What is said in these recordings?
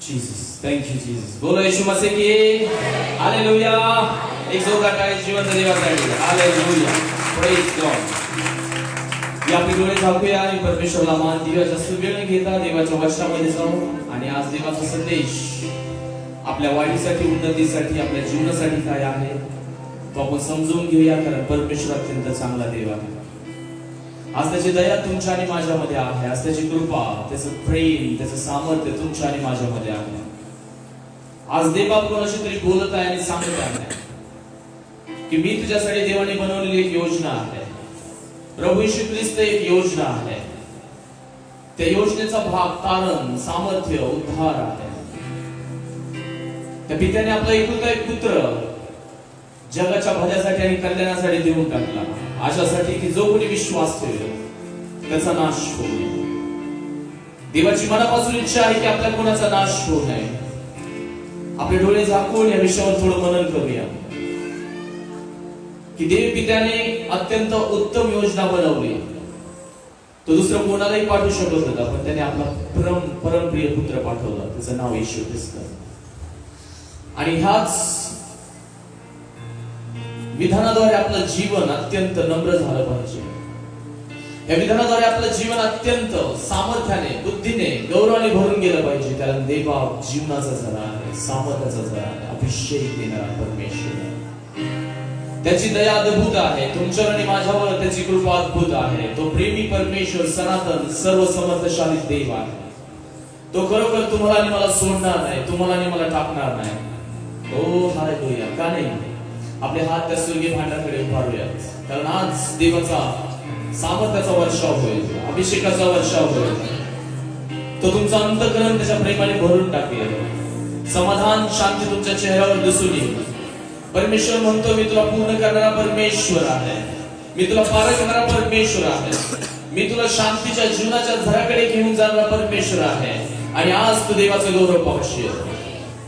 Jesus, thank you Jesus. बोलो येशू मसीह की hallelujah. एक जोरदार टाळी जिवंत देवासाठी. हालेलुया. Praise God. या आपले डोळे झाकूया आणि परमेश्वराला मान देऊया. जास्त वेळ न घेता देवाच्या वचनामध्ये जाऊ आणि आज देवाचा संदेश आपल्या वाढीसाठी, उन्नतीसाठी, आपल्या जीवनासाठी काय आहे तो आपण समजून घेऊया. कारण परमेश्वर अत्यंत चांगला देव आहे. आज त्याची दया तुमच्या आणि माझ्यामध्ये आहे. आज त्याची कृपा, त्याचं प्रेम, त्याचं सामर्थ्य तुमच्या आणि माझ्यामध्ये आहे. आज देव कोणाशी तरी बोलत आहे आणि सांगत आहे की मी तुझ्यासाठी देवाने बनवलेली एक योजना आहे. प्रभू येशू ख्रिस्त एक योजना आहे. त्या योजनेचा भाग तारण, सामर्थ्य, उद्धार आहे. त्या पित्याने आपला एकुलता एक पुत्र जगाच्या भल्यासाठी आणि कल्याणासाठी देऊन टाकला, अशासाठी की जो कोणी विश्वास ठेवेल त्याचा नाश होऊ नये. देवाची मनापासून इच्छा आहे की आपल्या कोणाचा नाश होऊ नये. आपले डोळे झाकून या विषयावर थोडं मनन करूया की देव पित्याने अत्यंत उत्तम योजना बनवली. तो दुसरं कोणालाही पाठवू शकत होता, पण त्याने आपला परमप्रिय पुत्र पाठवला. त्याचं नाव येशू ख्रिस्त. आणि ह्याच विधानाद्वारे आपलं जीवन अत्यंत नम्र झालं पाहिजे. या विधानाद्वारे आपलं जीवन अत्यंत सामर्थ्याने, बुद्धीने, गौरवाने भरून गेलं पाहिजे. त्याला देवा जीवनाचा झरा आहे, सामर्थ्याचा झरा आहे, अभिषेक देणारा परमेश्वर आहे. त्याची दया अद्भुत आहे. तुमच्यावर आणि माझ्यावर त्याची कृपा अद्भुत आहे. तो प्रेमी परमेश्वर, सनातन, सर्व समर्थशाली देव आहे. तो खरोखर तुम्हाला आणि मला सोडणार नाही, तुम्हाला आणि मला टाकणार नाही. ओ हालेलुया. का नाही? आपले हात त्या स्वर्गीय भांडाकडे उभारूयात. कारण आज देवाचा सामर्थ्याचा वर्षाव होईल, अभिषेकाचा वर्षाव होईल. तो तुमचा अंतःकरण त्याच्या प्रेमाने भरून टाकेल. समाधान, शांती तुमच्या चेहऱ्यावर दिसून येईल. परमेश्वर म्हणतो मी तुला पूर्ण करणारा परमेश्वर आहे. मी तुला पारखणारा परमेश्वर आहे. मी तुला शांतीच्या जीवनाच्या झऱ्याकडे घेऊन जाणारा परमेश्वर आहे. आणि आज तू देवाचं गौरव पावशील.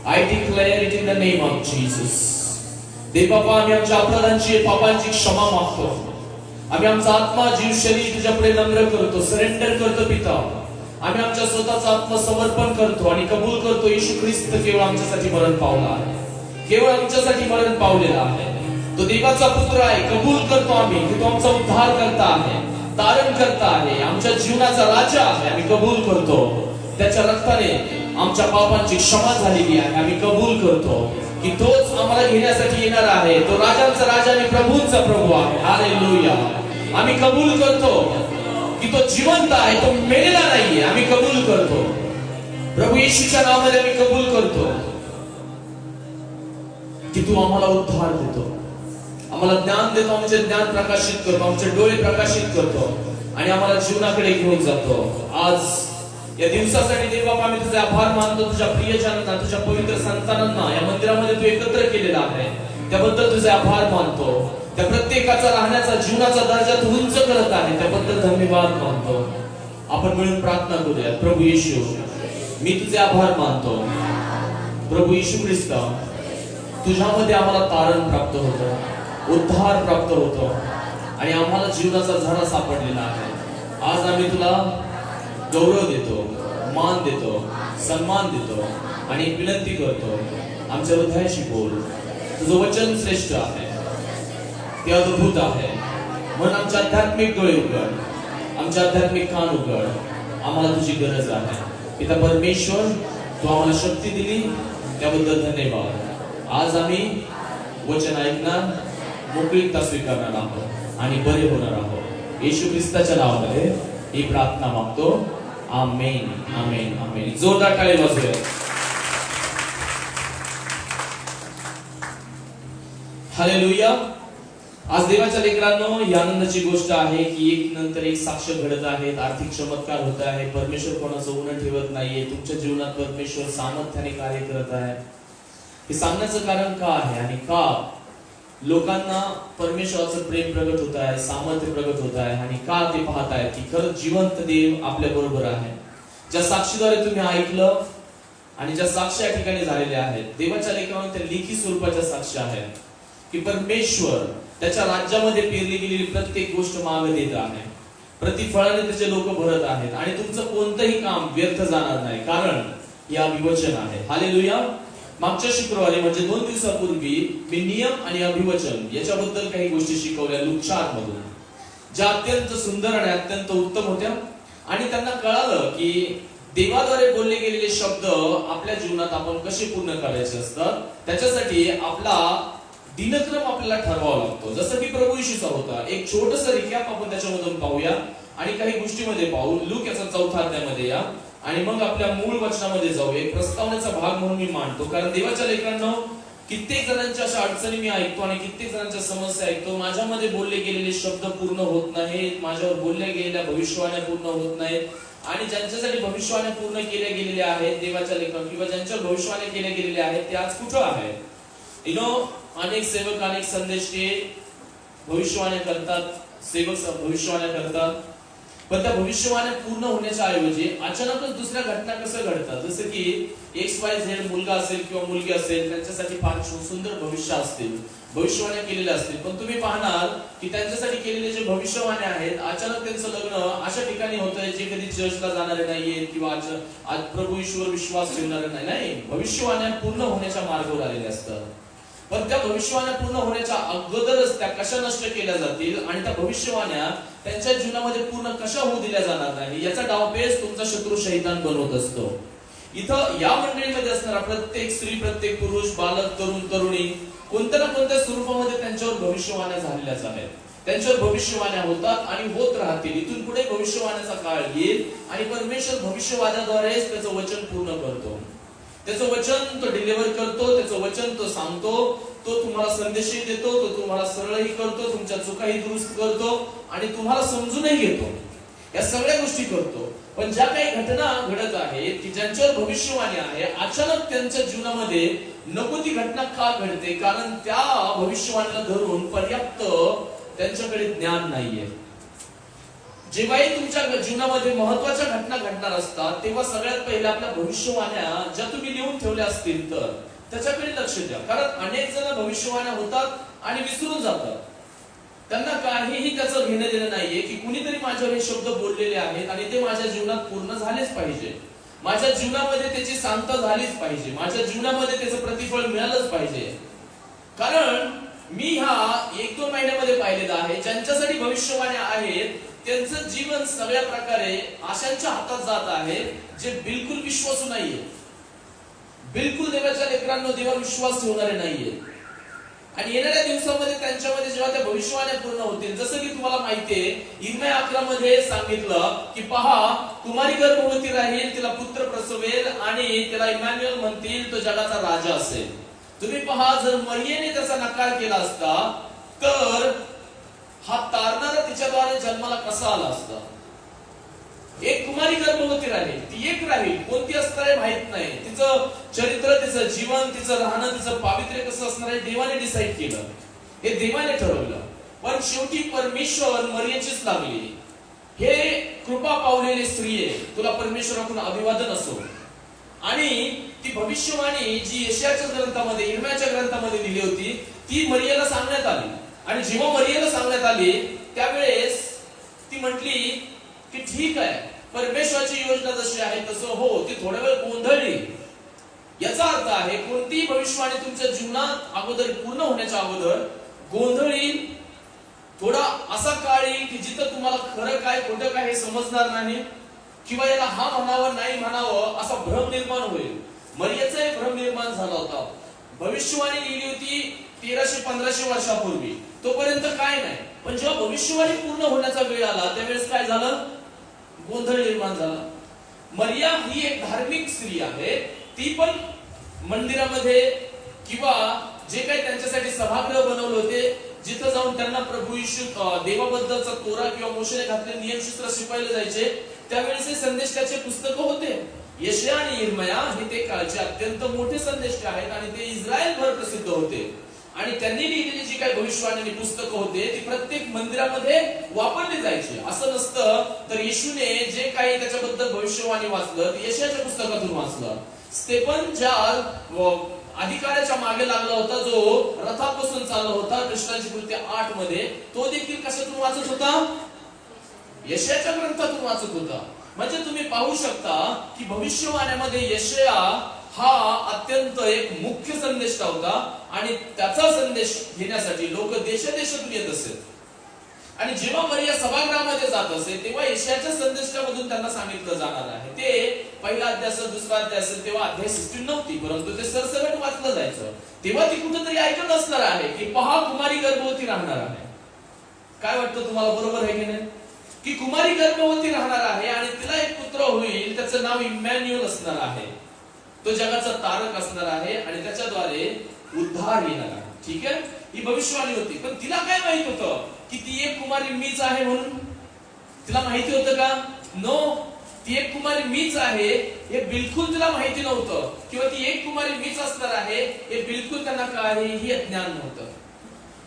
I declare it in the name of Jesus. देव बाबा, आम्ही आमच्या अपराधांची, पापांची क्षमा मागतो. आम्ही आमचा आत्मा, जीव, शरीर तुझ्यापुढे नम्र करतो, सरेंडर करतो पिता. आम्ही आमच्या स्वतःचं आत्मसमर्पण करतो आणि कबूल करतो येशू ख्रिस्त केवळ आमच्यासाठी मरण पावला आहे, केवळ आमच्यासाठी मरण पावलेला आहे. तो देवाचा पुत्र आहे. कबूल करतो आम्ही की तो आमचा उद्धार करता आहे, तारण करता आहे, आमच्या जीवनाचा राजा आहे. आम्ही कबूल करतो. त्याच्या रक्ताने आमच्या पापांची क्षमा झालेली आहे. आम्ही कबूल करतो की तोच आम्हाला घेण्यासाठी येणार आहे. तो राजांचा राजा आणि प्रभूंचा प्रभू आहे. हालेलुया. आम्ही कबूल करतो की तो जिवंत आहे, तो मेलेला नाहीये. आम्ही कबूल करतो. प्रभू येशूच्या नावामध्ये आम्ही कबूल करतो की तू आम्हाला उद्धार देतो, आम्हाला ज्ञान देतो, आमचे ज्ञान प्रकाशित करतो, आमचे डोळे प्रकाशित करतो आणि आम्हाला जीवनाकडे घेऊन जातो. आज या दिवसासाठी देव बाबा आम्ही तुझे आभार मानतो. तुझ्या प्रियजनांना, तुझ्या पवित्र संतानांना या मंदिरामध्ये तू एकत्र केलेला आहे, त्याबद्दल तुझे आभार मानतो. त्या प्रत्येकाचा राहण्याचा, जीवनाचा दर्जा तू उंच करत आहे, त्याबद्दल धन्यवाद मानतो. आपण मिळून प्रार्थना करूया. प्रभू येशू, मी तुझे आभार मानतो. प्रभू येशू ख्रिस्त, तुझ्यामध्ये आम्हाला तारण प्राप्त होतं, उद्धार प्राप्त होतो आणि आम्हाला जीवनाचा झरा सापडलेला आहे. आज आम्ही तुला गौरव देतो, मान देतो, सन्मान देतो आणि विनंती करतो, आमच्या हृदयाशी बोल. तुझं वचन श्रेष्ठ आहे, ते अद्भुत आहे. म्हणून आमच्या आध्यात्मिक डोळे उघड, आमच्या आध्यात्मिक कान उघड. आम्हाला तुझी गरज आहे पिता परमेश्वर. तू आम्हाला शक्ती दिली, त्याबद्दल धन्यवाद. आज आम्ही वचन ऐकणार, मोकळीकता स्वीकारणार आहोत आणि बरे होणार आहोत. येशू ख्रिस्ताच्या नावामध्ये ही प्रार्थना मागतो. आमेन, आमेन, आमेन. जोरदार टाळी वाजवूया. हालेलुया. आज देवाच्या लेकरांनो, ही आनंदाची गोष्ट आहे की एक नंतर एक साक्ष घडत आहेत, आर्थिक चमत्कार होत आहे. परमेश्वर कोणाचं उणं ठेवत नाहीये. तुमच्या जीवनात परमेश्वर सामर्थ्याने कार्य करत आहे. हे सांगण्याचं कारण का आहे आणि का लोकांना परमेश्वराचं प्रेम प्रगट होत आहे, सामर्थ्य प्रगट होत आहे आणि का ते पाहत आहेत की खरंच जिवंत देव आपल्या बरोबर आहे. ज्या साक्षीद्वारे तुम्ही ऐकलं आणि ज्या साक्ष या ठिकाणी झालेल्या आहेत, देवाच्या लेखावर त्या लेखी स्वरूपाच्या साक्ष आहेत की परमेश्वर त्याच्या राज्यामध्ये पेरली गेलेली प्रत्येक गोष्ट मागे देत आहे. प्रतिफळाने त्याचे लोक भरत आहेत आणि तुमचं कोणतंही काम व्यर्थ जाणार नाही. कारण हे अभिवचन आहे. हालेलुया. मागच्या शुक्रवारी म्हणजे 2 दिवसापूर्वी मी नियम आणि अभिवचन याच्याबद्दल काही गोष्टी शिकवल्या लूक 4 मधून, ज्या अत्यंत सुंदर आणि अत्यंत उत्तम होत्या. आणि त्यांना कळालं की देवाद्वारे बोलले गेलेले शब्द आपल्या जीवनात आपण कसे पूर्ण करायचे असतात. त्याच्यासाठी आपला दिनक्रम आपल्याला ठरवावा लागतो, जसं की प्रभू येशूचा होता. एक छोटस रिकॅप आपण त्याच्यामधून पाहूया आणि काही गोष्टीमध्ये पाहू. लूक याचा 4 अध्यायामध्ये या आणि मग आपल्या मूळ वचनामध्ये जाऊ. एक प्रस्तावनेचा भाग म्हणून मी मांडतो, कारण देवाच्या लेकरांनो, कित्येक जणांच्या अशा अडचणी मी ऐकतो आणि कित्येक जणांच्या समस्या ऐकतो. माझ्यामध्ये बोलले गेलेले शब्द पूर्ण होत नाहीत, माझ्यावर बोलल्या गेलेल्या भविष्यवाण्या पूर्ण होत नाहीत. आणि ज्यांच्यासाठी भविष्यवाण्या पूर्ण केल्या गेलेल्या आहेत देवाच्या लेखन, किंवा ज्यांच्या भविष्यवाण्या केल्या गेलेल्या आहेत ते आज कुठं आहेत? अनेक सेवक अनेक संदेश ते भविष्यवाण्या करतात, सेवक भविष्यवाण्या करतात, पण त्या भविष्यवाण्या पूर्ण होण्याच्या ऐवजी अचानकच दुसऱ्या घटना कसं घडतात. जसं की XYZ मुलगा असेल किंवा मुलगी असेल, त्यांच्यासाठी फार सुंदर भविष्य असतील, भविष्यवाण्या केलेल्या असतील, पण तुम्ही पाहणार की त्यांच्यासाठी केलेले जे भविष्यवाण्या आहेत, अचानक त्यांचं लग्न अशा ठिकाणी होतंय जे कधी चर्चला जाणारे नाहीयेत किंवा आज प्रभू ईश्वर विश्वास ठेवणारे नाही. भविष्यवाण्या पूर्ण होण्याच्या मार्गावर आलेल्या असतात, पण त्या भविष्यवाण्या पूर्ण होण्याच्या अगोदरच त्या कशा नष्ट केल्या जातील आणि त्या भविष्यवाण्या त्यांच्या जीवनामध्ये पूर्ण कशा होऊ दिल्या जाणार नाही याचा डावपेच तुमचा शत्रू शैतान बनवत असतो. इथं या मंडळीमध्ये असणारा प्रत्येक स्त्री, प्रत्येक पुरुष, बालक, तरुण, तरुणी कोणत्या ना कोणत्या स्वरूपामध्ये त्यांच्यावर भविष्यवाण्या झालेल्याच आहेत. त्यांच्यावर भविष्यवाण्या होतात आणि होत राहतील. इथून पुढे भविष्यवाण्याचा काळ येईल आणि परमेश्वर भविष्यवादाद्वारेच त्याचं वचन पूर्ण करतो. त्याचं वचन तो डिलिव्हर करतो, त्याचं वचन तो सांगतो, तो तुम्हाला संदेशही देतो, तो तुम्हाला सरळही करतो, तुमच्या चुकाही दुरुस्त करतो आणि तुम्हाला समजूनही घेतो. या सगळ्या गोष्टी करतो. पण ज्या काही घटना घडत आहेत की ज्यांच्यावर भविष्यवाणी आहे, अचानक त्यांच्या जीवनामध्ये नको ती घटना का घडते? कारण त्या भविष्यवाणीला धरून पर्याप्त त्यांच्याकडे ज्ञान नाहीये. जेव्हाही तुमच्या जीवनामध्ये महत्वाच्या घटना घडणार असतात, तेव्हा सगळ्यात पहिल्या आपल्या भविष्यवाण्या ज्या तुम्ही लिहून ठेवल्या असतील तर त्याच्याकडे लक्ष द्या. कारण अनेक जण भविष्यवाण्या होतात आणि विसरून जातात. त्यांना काहीही त्याचं घेणं देणं नाहीये की कुणीतरी माझ्यावर हे शब्द बोललेले आहेत आणि ते माझ्या जीवनात पूर्ण झालेच पाहिजे, माझ्या जीवनामध्ये त्याची सांगता झालीच पाहिजे, माझ्या जीवनामध्ये त्याचं प्रतिफळ मिळालंच पाहिजे. कारण मी ह्या 1-2 महिन्यामध्ये पाहिलेलं आहे, ज्यांच्यासाठी भविष्यवाण्या आहेत त्यांचं जीवन सगळ्या प्रकारे आशांच्या हातात जात आहे, जे बिलकुल विश्वासू नाहीये, बिलकुल देवाच्या लेकरांना देवावर विश्वास ठेवणारे नाहीये. आणि येणाऱ्या दिवसामध्ये त्यांच्यामध्ये जेव्हा त्या भविष्यवाण्या पूर्ण होतील, जसं की तुम्हाला माहितीये इर्मिया 11 मध्ये सांगितलं की पहा, कुमारी गर्भवती राहील, तिला पुत्र प्रसवेल आणि त्याला इमॅन्युअल म्हणतील, तो जगाचा राजा असेल. तुम्ही पहा, जर मरियेने त्याचा नकार केला असता तर हा तारणारा तिच्याद्वारे जन्माला कसा आला असता? एक कुमारी गर्भवती राहील, ती एक राहील, कोणती असणार आहे माहित नाही, तिचं चरित्र, तिचं जीवन, तिचं राहणं, तिचं पावित्र्य कसं असणार आहे देवाने डिसाईड केलं, हे देवाने ठरवलं. पण शेवटी परमेश्वर मरियेचीच लागली. हे कृपा पावलेली स्त्री आहे, तुला परमेश्वराकडून अभिवादन असो. आणि ती भविष्यवाणी जी यशायाच्या ग्रंथामध्ये, इर्मियाच्या ग्रंथामध्ये दिली होती, ती मरियेला सांगण्यात आली. आणि जेव्हा मरियेला सांगण्यात आली त्यावेळेस ती म्हटली की ठीक आहे, परमेश्वराची योजना जशी आहे तसं हो. ती थोडा वेळ गोंधळली. याचा अर्थ आहे कोणतीही भविष्यवाणी तुमच्या जीवनात अगोदर पूर्ण होण्याच्या अगोदर गोंधळी, थोडा असा काळ येईल की जिथं तुम्हाला खरं काय खोटं काय हे समजणार नाही, किंवा याला हा म्हणावं नाही म्हणावं असा भ्रम निर्माण होईल. मरियेचा भ्रम निर्माण झाला होता. भविष्यवाणी लिहिली होती 1300-1500 वर्षापूर्वी, तोपर्यंत काय नाही. पण जेव्हा भविष्यवाणी पूर्ण होण्याचा वेळ आला त्यावेळेस काय झालं? गोंधळ निर्माण झाला. मरिया ही एक धार्मिक स्त्री आहे, ती पण मंदिरामध्ये किंवा जे काही त्यांच्यासाठी सभागृह बनवले होते, जिथं जाऊन त्यांना प्रभू येशू देवाबद्दलचा तोरा किंवा मोशेने घातलेले नियमशास्त्र शिकवायला जायचे, त्यावेळेस हे संदेश त्याचे पुस्तकं होते. यशाया आणि इर्मिया हे ते काळचे अत्यंत मोठे संदेश आहेत आणि ते इस्रायलभर प्रसिद्ध होते. आणि त्यांनी लिहिलेली जी काही भविष्यवाणी पुस्तकं होते ती प्रत्येक मंदिरामध्ये वापरली जायची. असं नसतं तर येशूने जे काही त्याच्याबद्दल भविष्यवाणी वाचलं ते यशायाच्या पुस्तकातून वाचलं. स्तेफन ज्या अधिकाऱ्याच्या मागे लागला होता, जो रथापासून चालला होता कृष्णाची कृत्य 8 मध्ये, तो देखील कशातून वाचत होता? यशायाच्या ग्रंथातून वाचत होता. म्हणजे तुम्ही पाहू शकता की भविष्यवाण्यामध्ये यशया हा अत्यंत एक मुख्य संदेश होता आणि त्याचा संदेश घेण्यासाठी लोक देशदेशातून येत असेल. आणि जेव्हा मरिया सभागृहामध्ये जात असे तेव्हा यशाच्या संदेशामधून त्यांना सांगितलं जाणार आहे. ते पहिला अध्याय असेल, दुसरा अध्याय असेल, तेव्हा अध्याय सिस्टीम नव्हती, परंतु ते सरसकट वाचलं जायचं. तेव्हा ती कुठेतरी ऐकत असणार आहे की पहा कुमारी गर्भवती राहणार आहे. काय वाटतं तुम्हाला, बरोबर आहे की नाही? की कुमारी गर्भवती राहणार आहे आणि तिला एक पुत्र होईल, त्याचं नाव इमॅन्युअल असणार आहे. तो जगाचा तारक असणार आहे आणि त्याच्याद्वारे उद्धार येणार आहे. ठीक आहे, ही भविष्यवाणी होती. पण तिला काय माहित होतं की ती एक कुमारी मीच आहे म्हणून? तिला माहिती होतं का? नो, ती एक कुमारी मीच आहे हे बिलकुल तिला माहिती नव्हतं, किंवा ती एक कुमारी मीच असणार आहे हे बिलकुल त्यांना काहीही ज्ञान नव्हतं.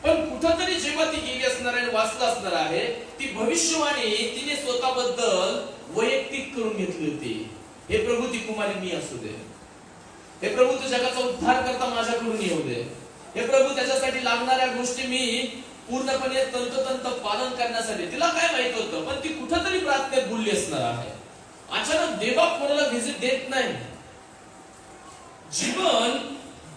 पण कुठंतरी जेव्हा ती गेली असणार आहे, वाचलं असणार आहे, ती भविष्यवाणी तिने स्वतःबद्दल वैयक्तिक करून घेतली होती. हे प्रभू, ती कुमारी मी असू दे. हे प्रभू, तू जगाचा उद्धार करता माझ्याकडून येऊ दे. हे प्रभू, त्याच्यासाठी लागणाऱ्या गोष्टी मी पूर्णपणे तंतोतंत पालन करण्यासाठी. तिला काय माहित होतं, पण ती कुठेतरी प्रार्थनेत बोलली असणार आहे. अचानक देवा कोणाला व्हिजिट देत नाही. जीवन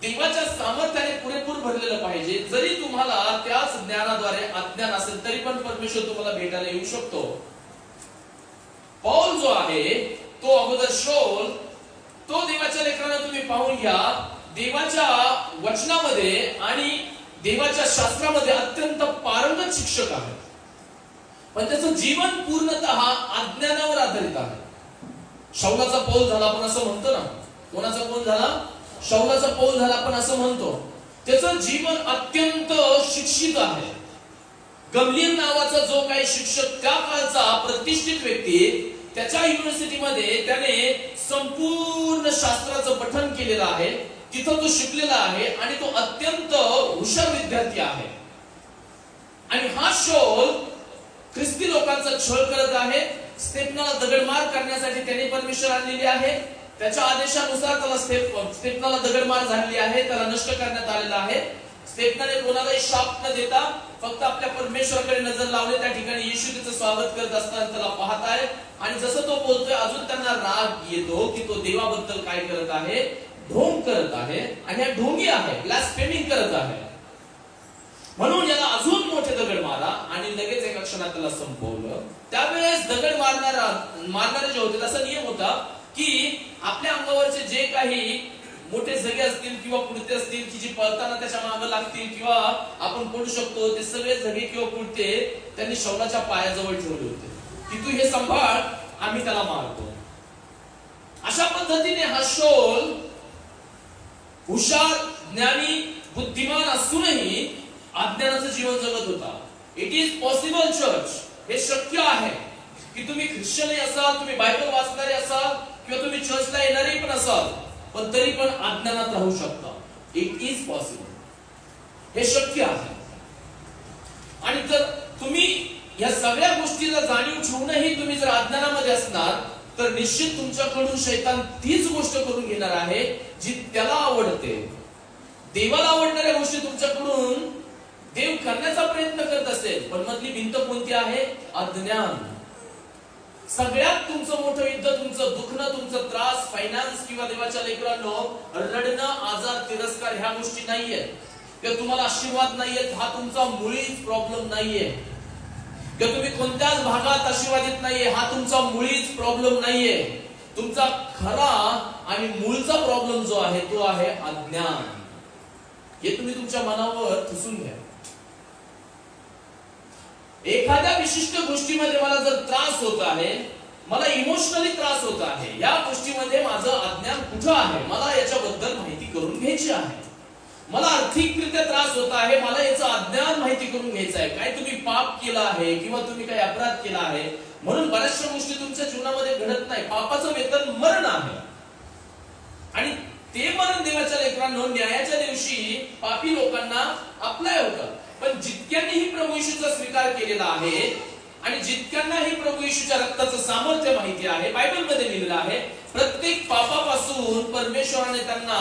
देवाच्या सामर्थ्याने पुरेपूर भरलेलं पाहिजे. जरी तुम्हाला त्याच ज्ञानाद्वारे अज्ञान असेल तरी पण परमेश्वर तुम्हाला भेटायला येऊ शकतो. पौल जो आहे तो अगोदर शौल, तो देवाच्या लेकरांना तुम्ही पाहून घ्या, देवाच्या वचनामध्ये आणि देवाच्या शास्त्रामध्ये अत्यंत पारंगत शिक्षक आहे, पण त्याचं जीवन पूर्णतः अज्ञानावर आधारित आहे. शौलाचा पौल झाला आपण असं म्हणतो ना. कोणाचा पौल झाला? शौलाचा पौल झाला आपण असं म्हणतो. त्याचं जीवन अत्यंत शिक्षित आहे. गमलीएल नावाचा जो काही शिक्षक, त्या काळचा प्रतिष्ठित व्यक्ती, त्याच्या युनिव्हर्सिटीमध्ये त्याने संपूर्ण शास्त्राचं पठण केलेलं आहे. तिथं तो शिकलेला आहे आणि तो अत्यंत हुशार विद्यार्थी आहे. आणि हा शौल ख्रिस्ती लोकांचा छळ करत आहे. स्तेफनाला दगडमार करण्यासाठी त्याने परमेश्वर आणलेली आहे. त्याच्या आदेशानुसार त्याला स्तेफनाला दगडमार झालेली आहे, त्याला नष्ट करण्यात आलेला आहे. स्तेफनाने कोणालाही शाप न देता फक्त आपल्या परमेश्वराकडे नजर लावले. त्या ठिकाणी येशू त्याचं स्वागत करत असताना त्याला पाहत आहे आणि जसं तो बोलतोय अजून त्यांना राग येतो की तो देवाबद्दल काय करत आहे, ढोंग करत आहे. आणि हा ढोंगी आहे, ब्लास्फेमिंग करत आहे. म्हणून याला अजून मोठे दगड मारा आणि लगेच एका क्षणात त्याला संपवलं. त्यावेळेस दगड मारणारे जे होते, त्याचा नियम होता की आपल्या अंगावरचे जे काही मोठे झगे असतील किंवा कुडते असतील की जी पळताना त्याच्या मागे लागतील किंवा आपण पडू शकतो, ते सगळे झगे किंवा कुडते त्यांनी शौलाच्या पायाजवळ ठेवले होते की तू हे सांभाळ, आम्ही त्याला मारतो. अशा पद्धतीने हा शौल हुशार, ज्ञानी, बुद्धिमान असूनही अज्ञानाचं जीवन जगत होता. इट इज पॉसिबल चर्च, हे शक्य आहे की तुम्ही ख्रिश्चनही असाल, तुम्ही बायबल वाचणारे असाल किंवा तुम्ही चर्चला येणारे पण असाल, पण तरी पण अज्ञानात राहू शकता. इट इज पॉसिबल, हे शक्य आहे. आणि जर तुम्ही या सगळ्या गोष्टीला जाणीव ठेवूनही तुम्ही जर अज्ञानामध्ये असणार तर निश्चित तुमच्याकडून शैतान तीच गोष्ट करून घेणार आहे जी त्याला आवडते. देवाला आवडणाऱ्या गोष्टी तुमच्याकडून देव करण्याचा प्रयत्न करत असेल, पण मधली भिंत कोणती आहे? अज्ञान. सगळ्यात तुमचं मोठं युद्ध, तुमचं दुखणं, तुमचं त्रास, फायनान्स किंवा देवाच्या लेकरांनो रडणं, आजार, तिरस्कार ह्या गोष्टी नाहीये, किंवा तुम्हाला आशीर्वाद नाहीये, हा तुमचा मुळीच प्रॉब्लेम नाहीये, किंवा तुम्ही कोणत्याच भागात आशीर्वादित नाहीये, हा तुमचा मुळीच प्रॉब्लेम नाहीये. तुमचा खरा आणि मूळचा प्रॉब्लेम जो आहे तो आहे अज्ञान. हे तुम्ही तुमच्या मनावर ठसवून घ्या. एखाद्या विशिष्ट गोष्टीमध्ये मला जर त्रास होत आहे, मला इमोशनली त्रास होत आहे, या गोष्टीमध्ये माझं अज्ञान कुठं आहे, मला याच्याबद्दल माहिती करून घ्यायची आहे. मला आर्थिकरित्या त्रास होत आहे, मला याचं अज्ञान माहिती करून घ्यायचं आहे. काय तुम्ही पाप केला आहे किंवा तुम्ही काही अपराध केला आहे म्हणून बऱ्याचशा गोष्टी तुमच्या जीवनामध्ये घडत नाही. पापाचं वेतन मरण आहे आणि ते मरण देवाच्या लेकरांनो न्यायाच्या दिवशी पापी लोकांना अप्लाय होतं. पण जितक्यांनीही प्रभू येशूचा स्वीकार केलेला आहे आणि जितक्यांनाही प्रभू येशूच्या रक्ताचं सामर्थ्य माहिती आहे, बायबलमध्ये लिहिलेलं आहे, प्रत्येक पापापासून परमेश्वराने त्यांना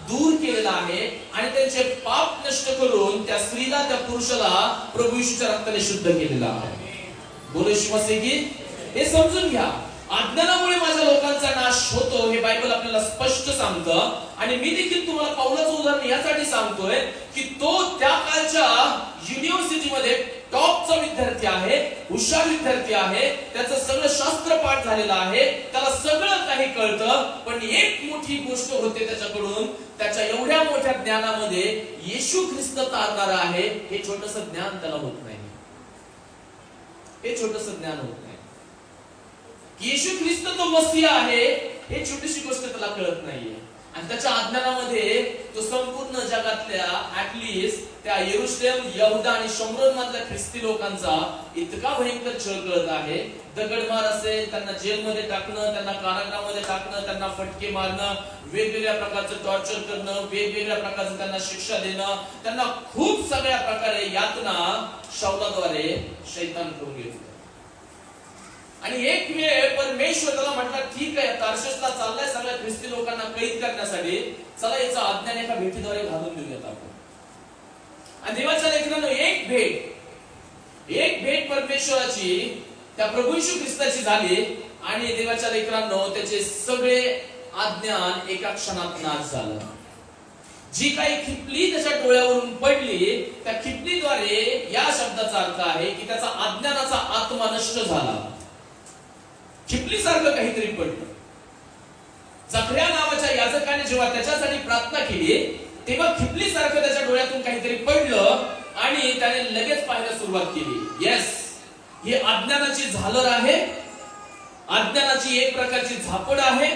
दूर केलेला आहे आणि त्यांचे पाप नष्ट करून त्या स्त्रीला, त्या पुरुषाला प्रभू येशूच्या रक्ताने शुद्ध केलेला आहे. बोलो येशू मसीह की. हे समजून घ्या अज्ञानामुळे माझ्या लोकांचा नाश होतो हे बायबल आपल्याला स्पष्ट सांगतं. आणि मी देखील तुम्हाला पौलाचं उदाहरण यासाठी सांगतोय की तो त्या काळच्या युनिव्हर्सिटीमध्ये टॉपचा विद्यार्थी आहे, हुशार विद्यार्थी आहे, त्याचं सगळं शास्त्र पाठ झालेलं आहे, त्याला सगळं काही कळतं. पण एक मोठी गोष्ट होते त्याच्याकडून, त्याच्या एवढ्या मोठ्या ज्ञानामध्ये येशू ख्रिस्त तारणारा आहे हे छोटंसं ज्ञान त्याला होत नाही. हे छोटंसं ज्ञान होत नाही. येशू ख्रिस्त तो मसीहा आहे हे छोटीशी गोष्ट त्याला कळत नाहीये. आणि त्याच्या अज्ञानामध्ये तो संपूर्ण जगातल्या ऍटलीस्ट त्या येरुशलेम, यहुदा आणि शमरोन मधल्या ख्रिस्ती लोकांचा इतका भयंकर छळ कळत आहे. दगडमार असेल, त्यांना जेलमध्ये टाकणं, त्यांना कारागृहामध्ये टाकणं, त्यांना फटके मारणं, वेगवेगळ्या प्रकारचं टॉर्चर करणं, वेगवेगळ्या प्रकारचं त्यांना शिक्षा देणं, त्यांना खूप सगळ्या प्रकारे यातना शौलाद्वारे शैतान करून घेतो. आणि एक वेळ परमेश्वर त्याला म्हटला, ठीक आहे, तार्शिशला चाललाय सगळ्या ख्रिस्ती लोकांना कैद करण्यासाठी, चला याचा अज्ञान एका भेटीद्वारे घालून देऊयात आपण. आणि देवाच्या लेकरांनो एक भेट परमेश्वराची त्या प्रभू येशू ख्रिस्ताची झाली आणि देवाच्या लेकरांनो त्याचे सगळे अज्ञान एका क्षणात नाश झालं. जी काही खिपली त्याच्या डोळ्यावरून पडली, त्या खिपलीद्वारे या शब्दाचा अर्थ आहे की त्याचा अज्ञानाचा आत्मा नष्ट झाला. खिपलीसारखं काहीतरी पडलं. जखऱ्या नावाच्या याजकाने जेव्हा त्याच्यासाठी प्रार्थना केली तेव्हा खिपलीसारखं त्याच्या डोळ्यातून काहीतरी पडलं आणि त्याने लगेच पाहायला सुरुवात केली. येस, ही अज्ञानाची झालर आहे, अज्ञानाची एक प्रकारची झापड आहे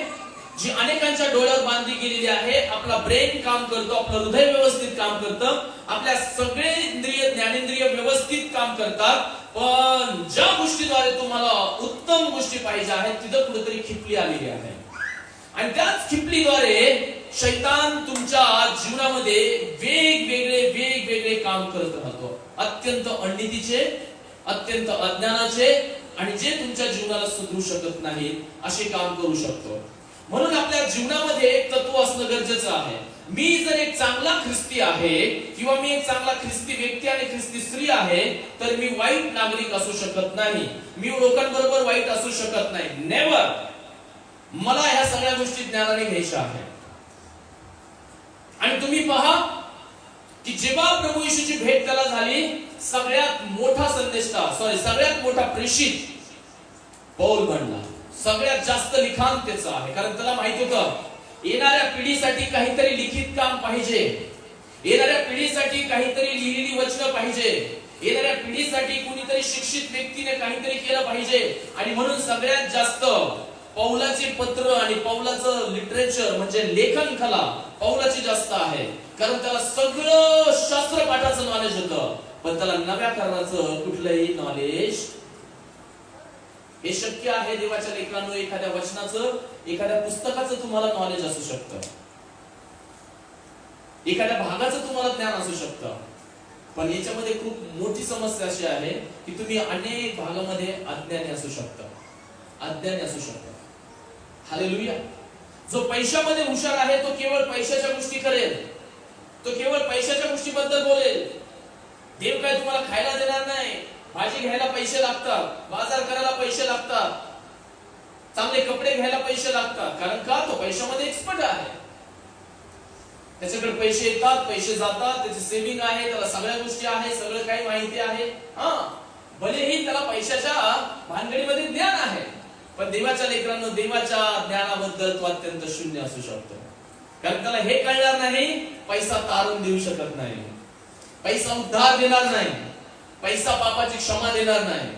जी अनेकांच्या डोळ्यावर बांधली गेलेली आहे. आपला ब्रेन काम करतो, आपलं हृदय व्यवस्थित काम करतं, आपल्या सगळे इंद्रिय ज्ञानेंद्रिय व्यवस्थित काम करतात. पण ज्या गोष्टीद्वारे तुम्हाला उत्तम गोष्टी पाहिजे आहेत तिथं कुठेतरी खिपली आलेली आहे. आणि त्याच खिपलीद्वारे शैतान तुमच्या जीवनामध्ये वेगवेगळे काम करत राहतो. अत्यंत अनितीचे, अत्यंत अज्ञानाचे आणि जे तुमच्या जीवनाला सुधरू शकत नाही असे काम करू शकतो. म्हणून आपल्या जीवनामध्ये एक तत्व असणं गरजेचं आहे. मी जर एक चांगला ख्रिस्ती आहे किंवा मी एक चांगला ख्रिस्ती व्यक्ती आणि ख्रिस्ती स्त्री आहे तर मी वाईट नागरिक असू शकत नाही. मी लोकांबरोबर वाईट असू शकत नाही. नेव्हर. मला ह्या सगळ्या गोष्टी ज्ञानाने घ्यायच्या आहे. आणि तुम्ही पहा की जेव्हा प्रभू येशूची भेट त्याला झाली, सगळ्यात मोठा सगळ्यात मोठा प्रेषित पौल बनला. सगळ्यात जास्त लिखाण त्याचं आहे, कारण त्याला माहित होतं येणाऱ्या पिढीसाठी काहीतरी लिखित काम पाहिजे, येणाऱ्या पिढीसाठी काहीतरी लिहिलेली वचनं पाहिजे, येणाऱ्या पिढीसाठी कोणीतरी शिक्षित व्यक्तीने काहीतरी केलं पाहिजे. आणि म्हणून सगळ्यात जास्त पौलाचे पत्र आणि पौलाचं लिटरेचर म्हणजे लेखन कला पौलाची जास्त आहे, कारण त्याला सगळं शास्त्र पाठाचं नॉलेज होतं. पण त्याला नव्या करण्याचं कुठलंही नॉलेज. हे शक्य आहे देवाच्या लेकरांनो, एखाद्या वचनाचं, एखाद्या पुस्तकाचं तुम्हाला नॉलेज असू शकतं, एखाद्या भागाचं तुम्हाला ज्ञान असू शकतं. पण याच्यामध्ये खूप मोठी समस्या अशी आहे की तुम्ही अनेक भागामध्ये अज्ञानी असू शकता, अज्ञानी असू शकता. हालेलुया. जो पैशामध्ये हुशार आहे तो केवळ पैशाच्या गोष्टी करेल, तो केवळ पैशाच्या गोष्टीबद्दल बोलेल. देव काय तुम्हाला खायला देणार नाही. भाजी घ्यायला पैसे लागतात, बाजार करायला पैसे लागतात, चांगले कपडे घ्यायला पैसे लागतात. कारण का? तो पैशामध्ये एक्सपर्ट आहे. त्याच्याकडे पैसे येतात, पैसे जातात, त्याची सेव्हिंग आहे, त्याला सगळ्या गोष्टी आहे, सगळं काही माहिती आहे. भलेही त्याला पैशाच्या भानगडीमध्ये ज्ञान आहे, पण देवाच्या लेकरांनो देवाच्या ज्ञानाबद्दल तो अत्यंत शून्य असू शकतो. कारण त्याला हे कळणार नाही, पैसा तारून देऊ शकत नाही, पैसा उद्धार देणार नाही, पैसा पापाची क्षमा देणार नाही,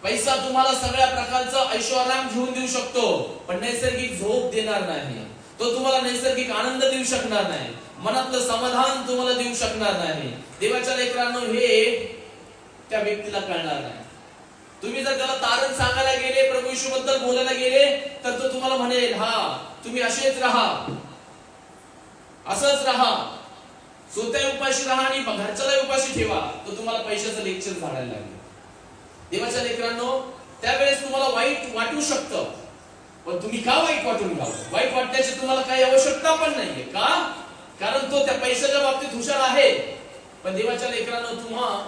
पैसा तुम्हाला सगळ्या प्रकारचं ऐशोआराम घेऊन देऊ शकतो पण नैसर्गिक झोप देणार नाही. तो तुम्हाला नैसर्गिक आनंद देऊ शकणार नाही, मनातलं समाधान तुम्हाला देऊ शकणार नाही. देवाच्या लेकरांनो हे त्या व्यक्तीला कळणार नाही. तुम्ही जर त्याला तारण सांगायला गेले, प्रभू येशू बद्दल बोलायला गेले तर तो तुम्हाला म्हणेल, हा तुम्ही असेच राहा, असंच राहा, स्वतः उपाशी राहा आणि घरच्याला उपाशी ठेवा. तो तुम्हाला पैशाचं लेक्चर झाडायला लागेल. देवाच्या लेकरांनो त्यावेळेस तुम्हाला वाईट वाटू शकतं, पण तुम्ही का वाईट वाटून घ्यावं? वाईट वाटण्याची तुम्हाला काही आवश्यकता पण नाहीये. का? कारण तो त्या पैशाच्या बाबतीत हुशार आहे. पण देवाच्या लेकरांनो,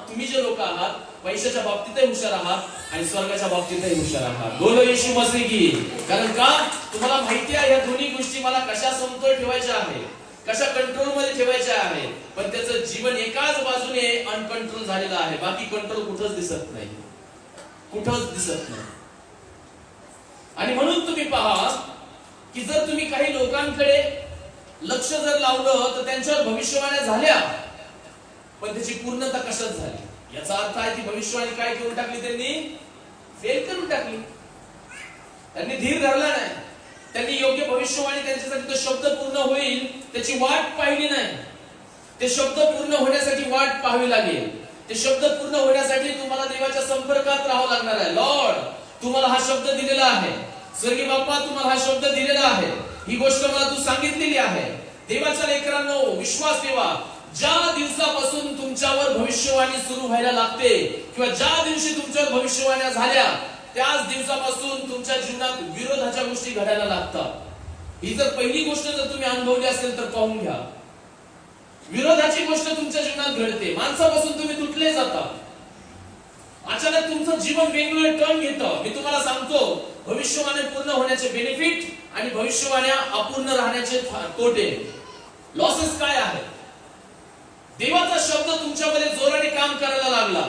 तुम्ही जे लोक आहात, पैशाच्या बाबतीतही हुशार आहात आणि स्वर्गाच्या बाबतीतही हुशार आहात. बोलो येशू मसीह की. कारण का तुम्हाला माहिती आहे, या दोन्ही गोष्टी मला कशा समतोल ठेवायच्या आहे, कशा कंट्रोल मध्ये ठेवायच्या आहे. पण त्याचं जीवन एकाच बाजूने अनकंट्रोल झालेलं आहे. बाकी कंट्रोल कुठंच दिसत नाही, कुठंच दिसत नाही. आणि म्हणून तुम्ही पहा की जर तुम्ही काही लोकांकडे लक्ष जर लावलं तर त्यांच्यावर भविष्यवाण्या झाल्या, पण त्याची पूर्णता कशात झाली. याचा अर्थ आहे की भविष्यवाणी काय करून टाकली, त्यांनी फेल करून टाकली. त्यांनी धीर धरला नाही, त्यांनी योग्य भविष्यवाणी त्यांच्यासाठी तो शब्द पूर्ण होईल त्याची वाट पाहिली नाही. ते शब्द पूर्ण होण्यासाठी वाट पाहावी लागेल. ते शब्द पूर्ण होण्यासाठी तुम्हाला देवाच्या संपर्कात राहावं लागणार आहे. लॉर्ड, तुम्हाला हा शब्द दिलेला आहे. स्वर्गीय बाप्पा, तुम्हाला हा शब्द दिलेला आहे. ही गोष्ट मला तू सांगितलेली आहे. देवाच्या लेकरांनो, विश्वास ठेवा. ज्या दिवसापासून तुमच्यावर भविष्यवाणी सुरू व्हायला लागते किंवा ज्या दिवशी तुमच्यावर भविष्यवाण्या झाल्या, त्याच दिवसापासून तुमच्या जीवनात विरोधाच्या गोष्टी घडायला लागतात. ही जर पहिली गोष्ट जर तुम्ही अनुभवली असेल तर पाहून घ्या. विरोधाची गोष्ट तुमच्या जीवनात घडते. माणसापासून तुम्ही तुटले जाता. अचानक तुमचं जीवन वेगवेगळे टर्न घेतं. मी तुम्हाला सांगतो, भविष्यवाणी पूर्ण होण्याचे बेनिफिट आणि भविष्यवाण्या अपूर्ण राहण्याचे तोटे, लॉसेस काय आहे. देवाचा शब्द तुमच्यामध्ये जोराने काम करायला लागला,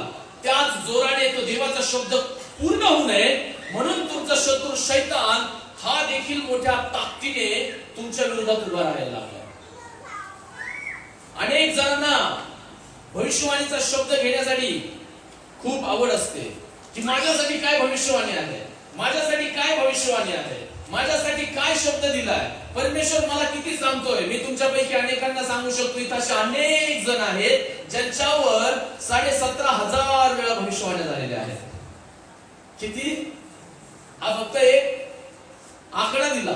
त्याच जोराने तो देवाचा शब्द पूर्ण होऊ नये म्हणून तुमचा शत्रू शैतान हा देखील मोठ्या ताकदीने तुमच्या विरोधात उभा राहायला लागला. अनेक जणांना भविष्यवाणीचा शब्द घेण्यासाठी खूप आवड असते की माझ्यासाठी काय भविष्यवाणी आहे, माझ्यासाठी काय भविष्यवाणी आहे, माझ्यासाठी काय शब्द दिलाय, परमेश्वर मला किती सांगतोय. मी तुमच्यापैकी अनेकांना सांगू शकतो, इथे असे अनेक जण आहेत ज्यांच्यावर 17,500 वेळा भविष्यवाण्या झालेल्या आहेत. किती? हा फक्त एक आकडा दिला.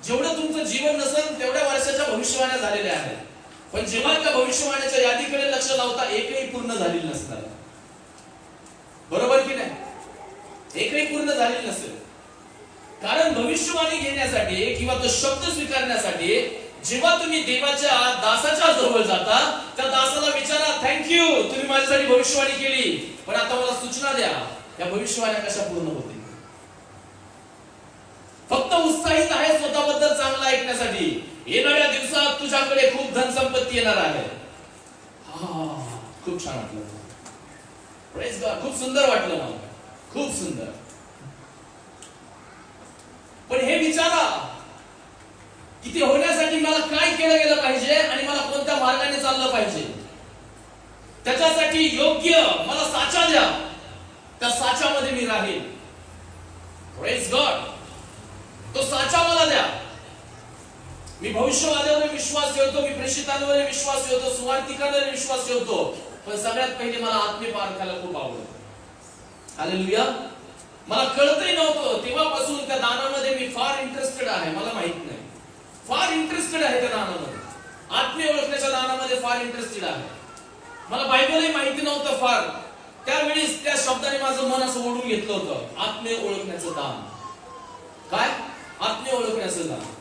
जेवढं तुमचं जीवन नसेल तेवढ्या वर्षाच्या भविष्यवाण्या झालेल्या आहेत. पण जेव्हा त्या भविष्यवाण्याच्या यादीकडे लक्ष लावता, एकही पूर्ण झालेली नसणार. बरोबर की नाही? एकही पूर्ण झालेली नसेल. कारण भविष्यवाणी घेण्यासाठी किंवा तो शब्द स्वीकारण्यासाठी जेव्हा तुम्ही देवाच्या दासाच्या जवळ जाता, त्या दासाला विचारा, थँक्यू, तुम्ही माझ्यासाठी भविष्यवाणी केली, पण आता मला सूचना द्या, या भविष्यवाण्या कशा पूर्ण होतील. फक्त उत्साहित आहे स्वतःबद्दल चांगलं ऐकण्यासाठी. येणाऱ्या दिवसात तुझ्याकडे खूप धनसंपत्ती येणार आहे. खूप छान वाटलं, प्रेज गॉड, खूप सुंदर वाटलं मला, खूप सुंदर. पण हे विचारा की ते होण्यासाठी मला काय केलं गेलं पाहिजे आणि मला कोणत्या मार्गाने चाललं पाहिजे. त्याच्यासाठी योग्य मला साचा द्या, त्या साच्यामध्ये मी राहील. प्रेज गॉड, तो साचा मला द्या. मी भविष्यवाद्यांवर विश्वास ठेवतो, मी प्रेषितांवर विश्वास ठेवतो, सुवार्तिकांवर विश्वास ठेवतो, पण सगळ्यात पहिले मला आत्मीय पारखायला खूप आवडतं. हालेलुया. मला कळतही नव्हतं तेव्हापासून त्या दानामध्ये मी फार इंटरेस्टेड आहे. मला माहित नाही, फार इंटरेस्टेड आहे त्या दानामध्ये, आत्मीय ओळखण्याच्या दानामध्ये फार इंटरेस्टेड आहे. मला बायबलही माहिती नव्हतं फार. त्यावेळेस त्या शब्दाने माझं मन असं ओढून घेतलं होतं, आत्मीय ओळखण्याचं दान. काय? आत्मीय ओळखण्याचं दान.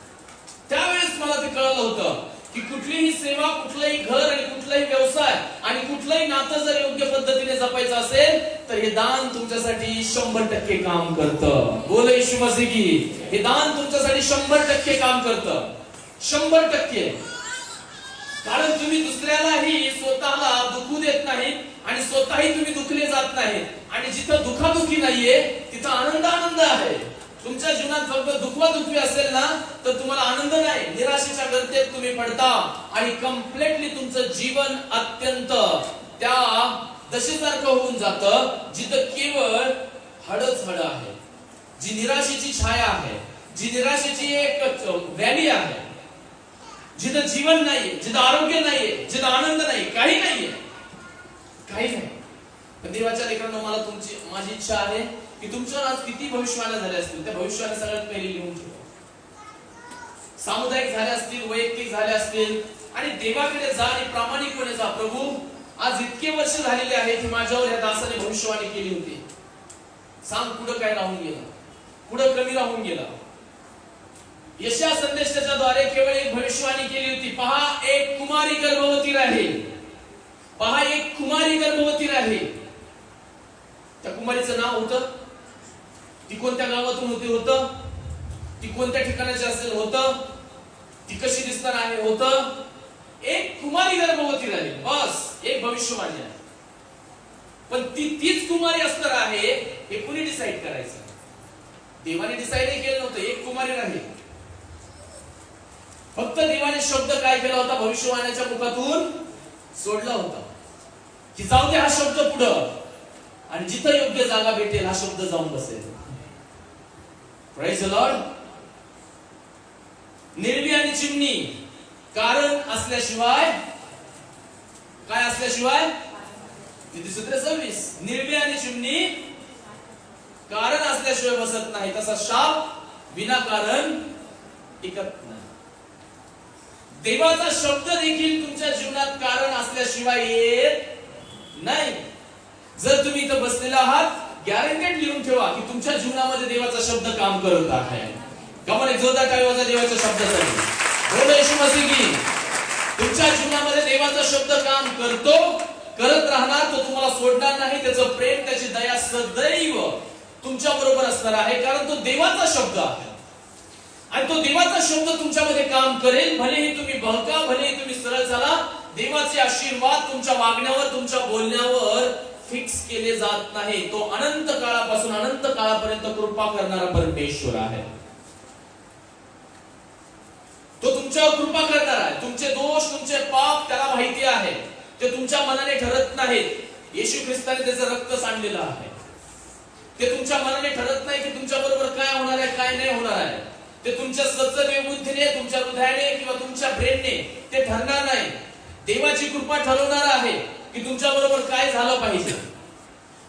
त्यावेळेस मला ते कळलं होतं की कुठलीही सेवा, कुठलंही घर आणि कुठलाही व्यवसाय आणि कुठलंही नातं जर योग्य पद्धतीने जपायचं असेल तर हे दान तुमच्यासाठी 100% काम करतं. बोल येशू मसीह की. हे दान तुमच्यासाठी 100% काम करतं. 100%. कारण तुम्ही दुसऱ्यालाही स्वतःला दुखू देत नाहीत आणि स्वतःही तुम्ही दुखले जात नाहीत. आणि जिथं दुखादुखी नाहीये तिथं आनंद आहे. तुमच्या जीवनात फक्त दुखवादुखवी असेल ना तर तुम्हाला आनंद नाही, निराशेच्या गर्तेत तुम्ही पडता आणि कम्प्लीटली तुमचं जीवन अत्यंत त्या दशेसारखं होऊन जातं जिथं केवळ हळच हळ आहे, जी निराशेची छाया आहे, जी निराशेची एक व्हॅली आहे, जिथं जीवन नाहीये, जिथं आरोग्य नाहीये, जिथं आनंद नाही, काही नाहीये, काही नाही. पण देवाच्या लेकरांनो, माझी इच्छा आहे की तुमच्यावर आज किती भविष्यवाण्या झाल्या असतील, त्या भविष्यवाण्या सगळ्यात पहिले लिहून ठेवा. सामुदायिक झाल्या असतील, वैयक्तिक झाल्या असतील, आणि देवाकडे जा आणि प्रामाणिकपणे जा. प्रभू, आज इतके वर्ष झालेले आहेत की माझ्यावर या दासाने भविष्यवाणी केली होती. सांग पुढे काय राहून गेलं, पुढे कमी राहून गेला. यशा संदेशाच्या द्वारे केवळ एक भविष्यवाणी केली होती, पहा एक कुमारी गर्भवती राहील. पहा, एक कुमारी गर्भवती राहिली. त्या कुमारीचं नाव होतं, ती कोणत्या गावातून होतं, ती कोणत्या ठिकाणाची असेल होतं, ती कशी दिसणार आहे होतं. एक कुमारी गर्भवती राहिली, बस एक भविष्यवाणी आहे. पण तीच कुमारी असणार आहे हे कुणी डिसाईड करायचं? देवाने डिसाईड केलं नव्हतं. एक कुमारी राहिली, फक्त देवाने शब्द काय केला होता? भविष्यवाण्याच्या मुखातून सोडला होता की जाऊ दे हा शब्द पुढं, आणि जिथं योग्य जागा भेटेल हा शब्द जाऊन बसेल. Praise the Lord. निर्वी आणि चिमणी कारण असल्याशिवाय, काय असल्याशिवाय? सूत्र 26. निर्वी आणि चिमणी कारण असल्याशिवाय बसत नाही, तसा शाप विनाकारण टिकत नाही. देवाचा शब्द देखील तुमच्या जीवनात कारण असल्याशिवाय येत नाही. जर तुम्ही इथं बसलेला आहात, गॅरंटेड लिहून ठेवा की तुमच्या जीवनामध्ये देवाचा शब्द काम करत आहे. कमाल, एक जोरदार टाळी वाजवा देवाच्या शब्दासाठी. बोलो येशू मसीह की. तुमच्या जीवनामध्ये देवाचा शब्द काम करतो, करत राहणार. तो तुम्हाला सोडणार नाही. त्याचं प्रेम, त्याची दया सदैव तुमच्या बरोबर असणार आहे, कारण तो देवाचा शब्द आहे. आणि तो देवाचा शब्द तुमच्यामध्ये काम करेल. भलेही तुम्ही बहका, भलेही तुम्ही सरळ झाला, देवाचे आशीर्वाद तुमच्या वागण्यावर, तुमच्या बोलण्यावर फिक्स केले जात नाही. तो अनंत काळापासून अनंत काळापर्यंत कृपा करणारा परमेश्वर आहे. तो तुमच्यावर कृपा करणार आहे. तुमचे दोष, तुमचे पाप त्याला माहिती आहे. ते तुमच्या मनाने ठरत नाहीत. येशू ख्रिस्ताने त्याचं रक्त सांडलेलं आहे. ते तुमच्या मनाने ठरत नाही की तुमच्या बरोबर काय होणार आहे, काय नाही होणार आहे. ते तुमच्या सचदेव बुद्धीने, तुमच्या हृदयाने किंवा तुमच्या ब्रेनने ते ठरणार नाही. देवाची कृपा ठरवणार आहे की तुमच्या बरोबर काय झालं पाहिजे.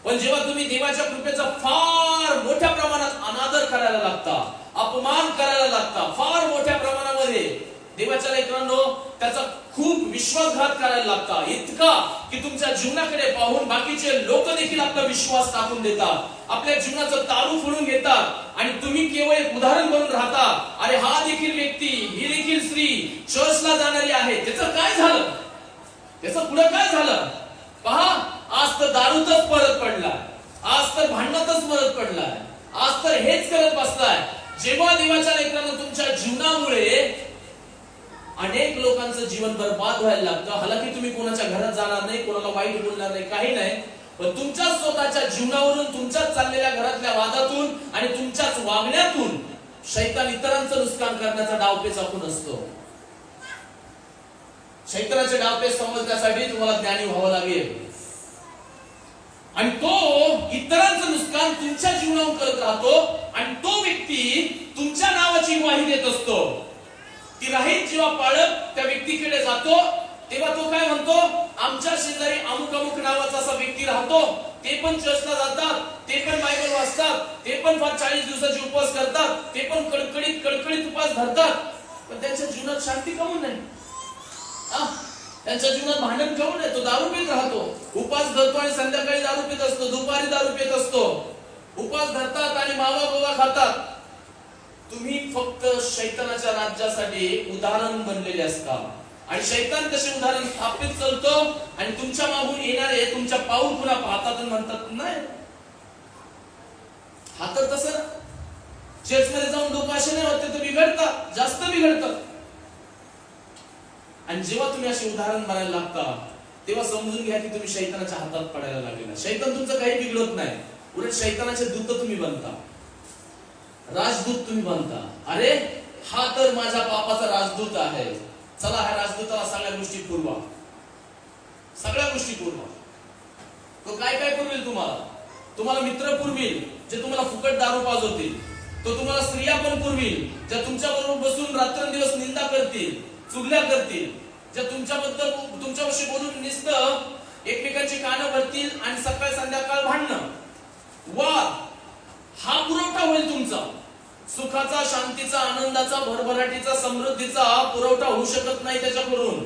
पण जेव्हा तुम्ही देवाच्या कृपेचा फार मोठ्या प्रमाणात अनादर करायला लागता, अपमान करायला लागता, फार मोठ्या प्रमाणामध्ये देवाच्या लेकरांनो त्याचा खूप विश्वासघात करायला लागता, इतका की तुमच्या जीवनाकडे पाहून बाकीचे लोक देखील आपला विश्वास टाकून देतात, आपल्या जीवनाचं तारू फोडून घेतात, आणि तुम्ही केवळ एक उदाहरण बनून राहता. अरे हा देखील व्यक्ती, ही देखील स्त्री चर्चला जाणारी आहे, त्याचं काय झालं, त्याचं पुढे काय झालं? पहा, आज तर दारूतच परत पडलाय, आज तर भांडणातच परत पडलाय, आज तर हेच करत बसलाय. जेव्हा देवाच्या लेकरांना तुमच्या जीवनामुळे अनेक लोकांचं जीवन बर्बाद व्हायला लागतं, हालाकी तुम्ही कोणाच्या घरात जाणार नाही, कोणाला वाईट बोलणार नाही, काही नाही, पण तुमच्या स्वतःच्या जीवनावरून, तुमच्याच चाललेल्या घरातल्या वादातून आणि तुमच्याच वागण्यातून शैतान इतरांचं नुकसान करण्याचा डावपेच आखून असतो. शैतानाचे डावपेच समजण्यासाठी तुम्हाला ज्ञानी व्हावं लागेल, आणि तो इतरांचं नुकसान तुमच्या जीवनावर करत राहतो, आणि तो व्यक्ती तुमच्या नावाची ग्वाही देत असतो. ती राहील जेव्हा पाळत त्या व्यक्तीकडे जातो, तेव्हा तो काय म्हणतो? आमच्या शेजारी अमुक अमुक नावाचा असा व्यक्ती राहतो, ते पण चर्चला जातात, ते पण बायबल वाचतात, ते पण 40 दिवसाचे उपवास करतात, ते पण कडकडीत उपवास धरतात, पण त्यांच्या जीवनात शांती काहून नाही? त्यांच्या जीवनात भांडण काहून नाही? तो दारू पीत राहतो, उपवास धरतो आणि संध्याकाळी दारू पीत असतो, दुपारी दारू पीत असतो, उपवास धरतात आणि मावा गोवा खातात. तुम्ही फक्त शैतानाच्या राज्यासाठी उदाहरण बनलेले असता, आणि शैतान तसे उदाहरण स्थापित करतो, आणि तुमच्या मागून येणारे तुमच्या पाऊल पुन्हा पाहतात आणि म्हणतात नाही हा तर तसं. चर्चमध्ये जाऊन लोक असे नाही होते तर बिघडतात, जास्त बिघडतात. आणि जेव्हा तुम्ही असे उदाहरण बनायला लागता, तेव्हा समजून घ्या की तुम्ही शैतानाच्या हातात पडायला लागलेला. शैतान तुमचं काही बिघडत नाही, उलट शैतानाचे दूत तुम्ही बनता, राजदूत तुम्ही बनता. अरे हा तर माझ्या पापाचा राजदूत आहे, चला ह्या राजदूताला सगळ्या गोष्टी पुरवा, सगळ्या गोष्टी पुरवा. तो काय काय पुरवेल? तुम्हाला मित्र पुरविल जे तुम्हाला फुकट दारू पाजवतील, तो तुम्हाला स्त्रिया पण पुरविल ज्या तुमच्या बरोबर बसून रात्रंदिवस निंदा करतील, चुगल्या करतील, ज्या तुमच्याबद्दल तुमच्याविषयी बोलून नुसतं एकमेकांची कानं भरतील आणि सकाळ संध्याकाळ भांडणं, वाद. हा पुरवठा होईल तुमचा. सुखाचा, शांतीचा, आनंदाचा, भरभराटीचा, समृद्धीचा पुरवठा होऊ शकत नाही त्याच्याकडून.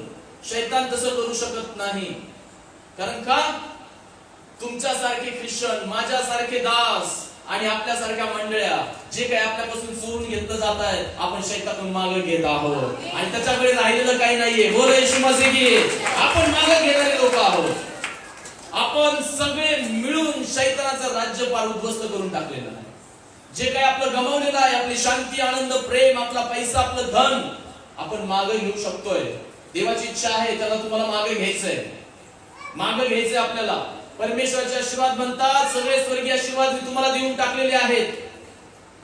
शैतान तसं करू शकत नाही. कारण का? तुमच्यासारखे ख्रिश्चन, माझ्यासारखे दास आणि आपल्यासारख्या मंडळ्या जे काही आपल्यापासून चोरून घेतलं जात आहे, आपण शैतानातून मागे घेत आहोत, आणि त्याच्याकडे राहिलेलं काही नाहीये. बोल येशू मसीह की आपण मागे घेणारे लोक आहोत. आपण सगळे मिळून शैतानाचं राज्य पार उद्ध्वस्त करून टाकलेलं आहे. जे काही आपलं गमावलेलं आहे, आपली शांती, आनंद, प्रेम, आपला पैसा, आपलं धन, आपण मागे घेऊ शकतोय. देवाची इच्छा आहे त्याला तुम्हाला मागे घ्यायचंय. मागे घ्यायचंय आपल्याला. परमेश्वराचे आशीर्वाद म्हणतात सगळे स्वर्गीय आशीर्वाद मी तुम्हाला देऊन टाकलेले आहेत.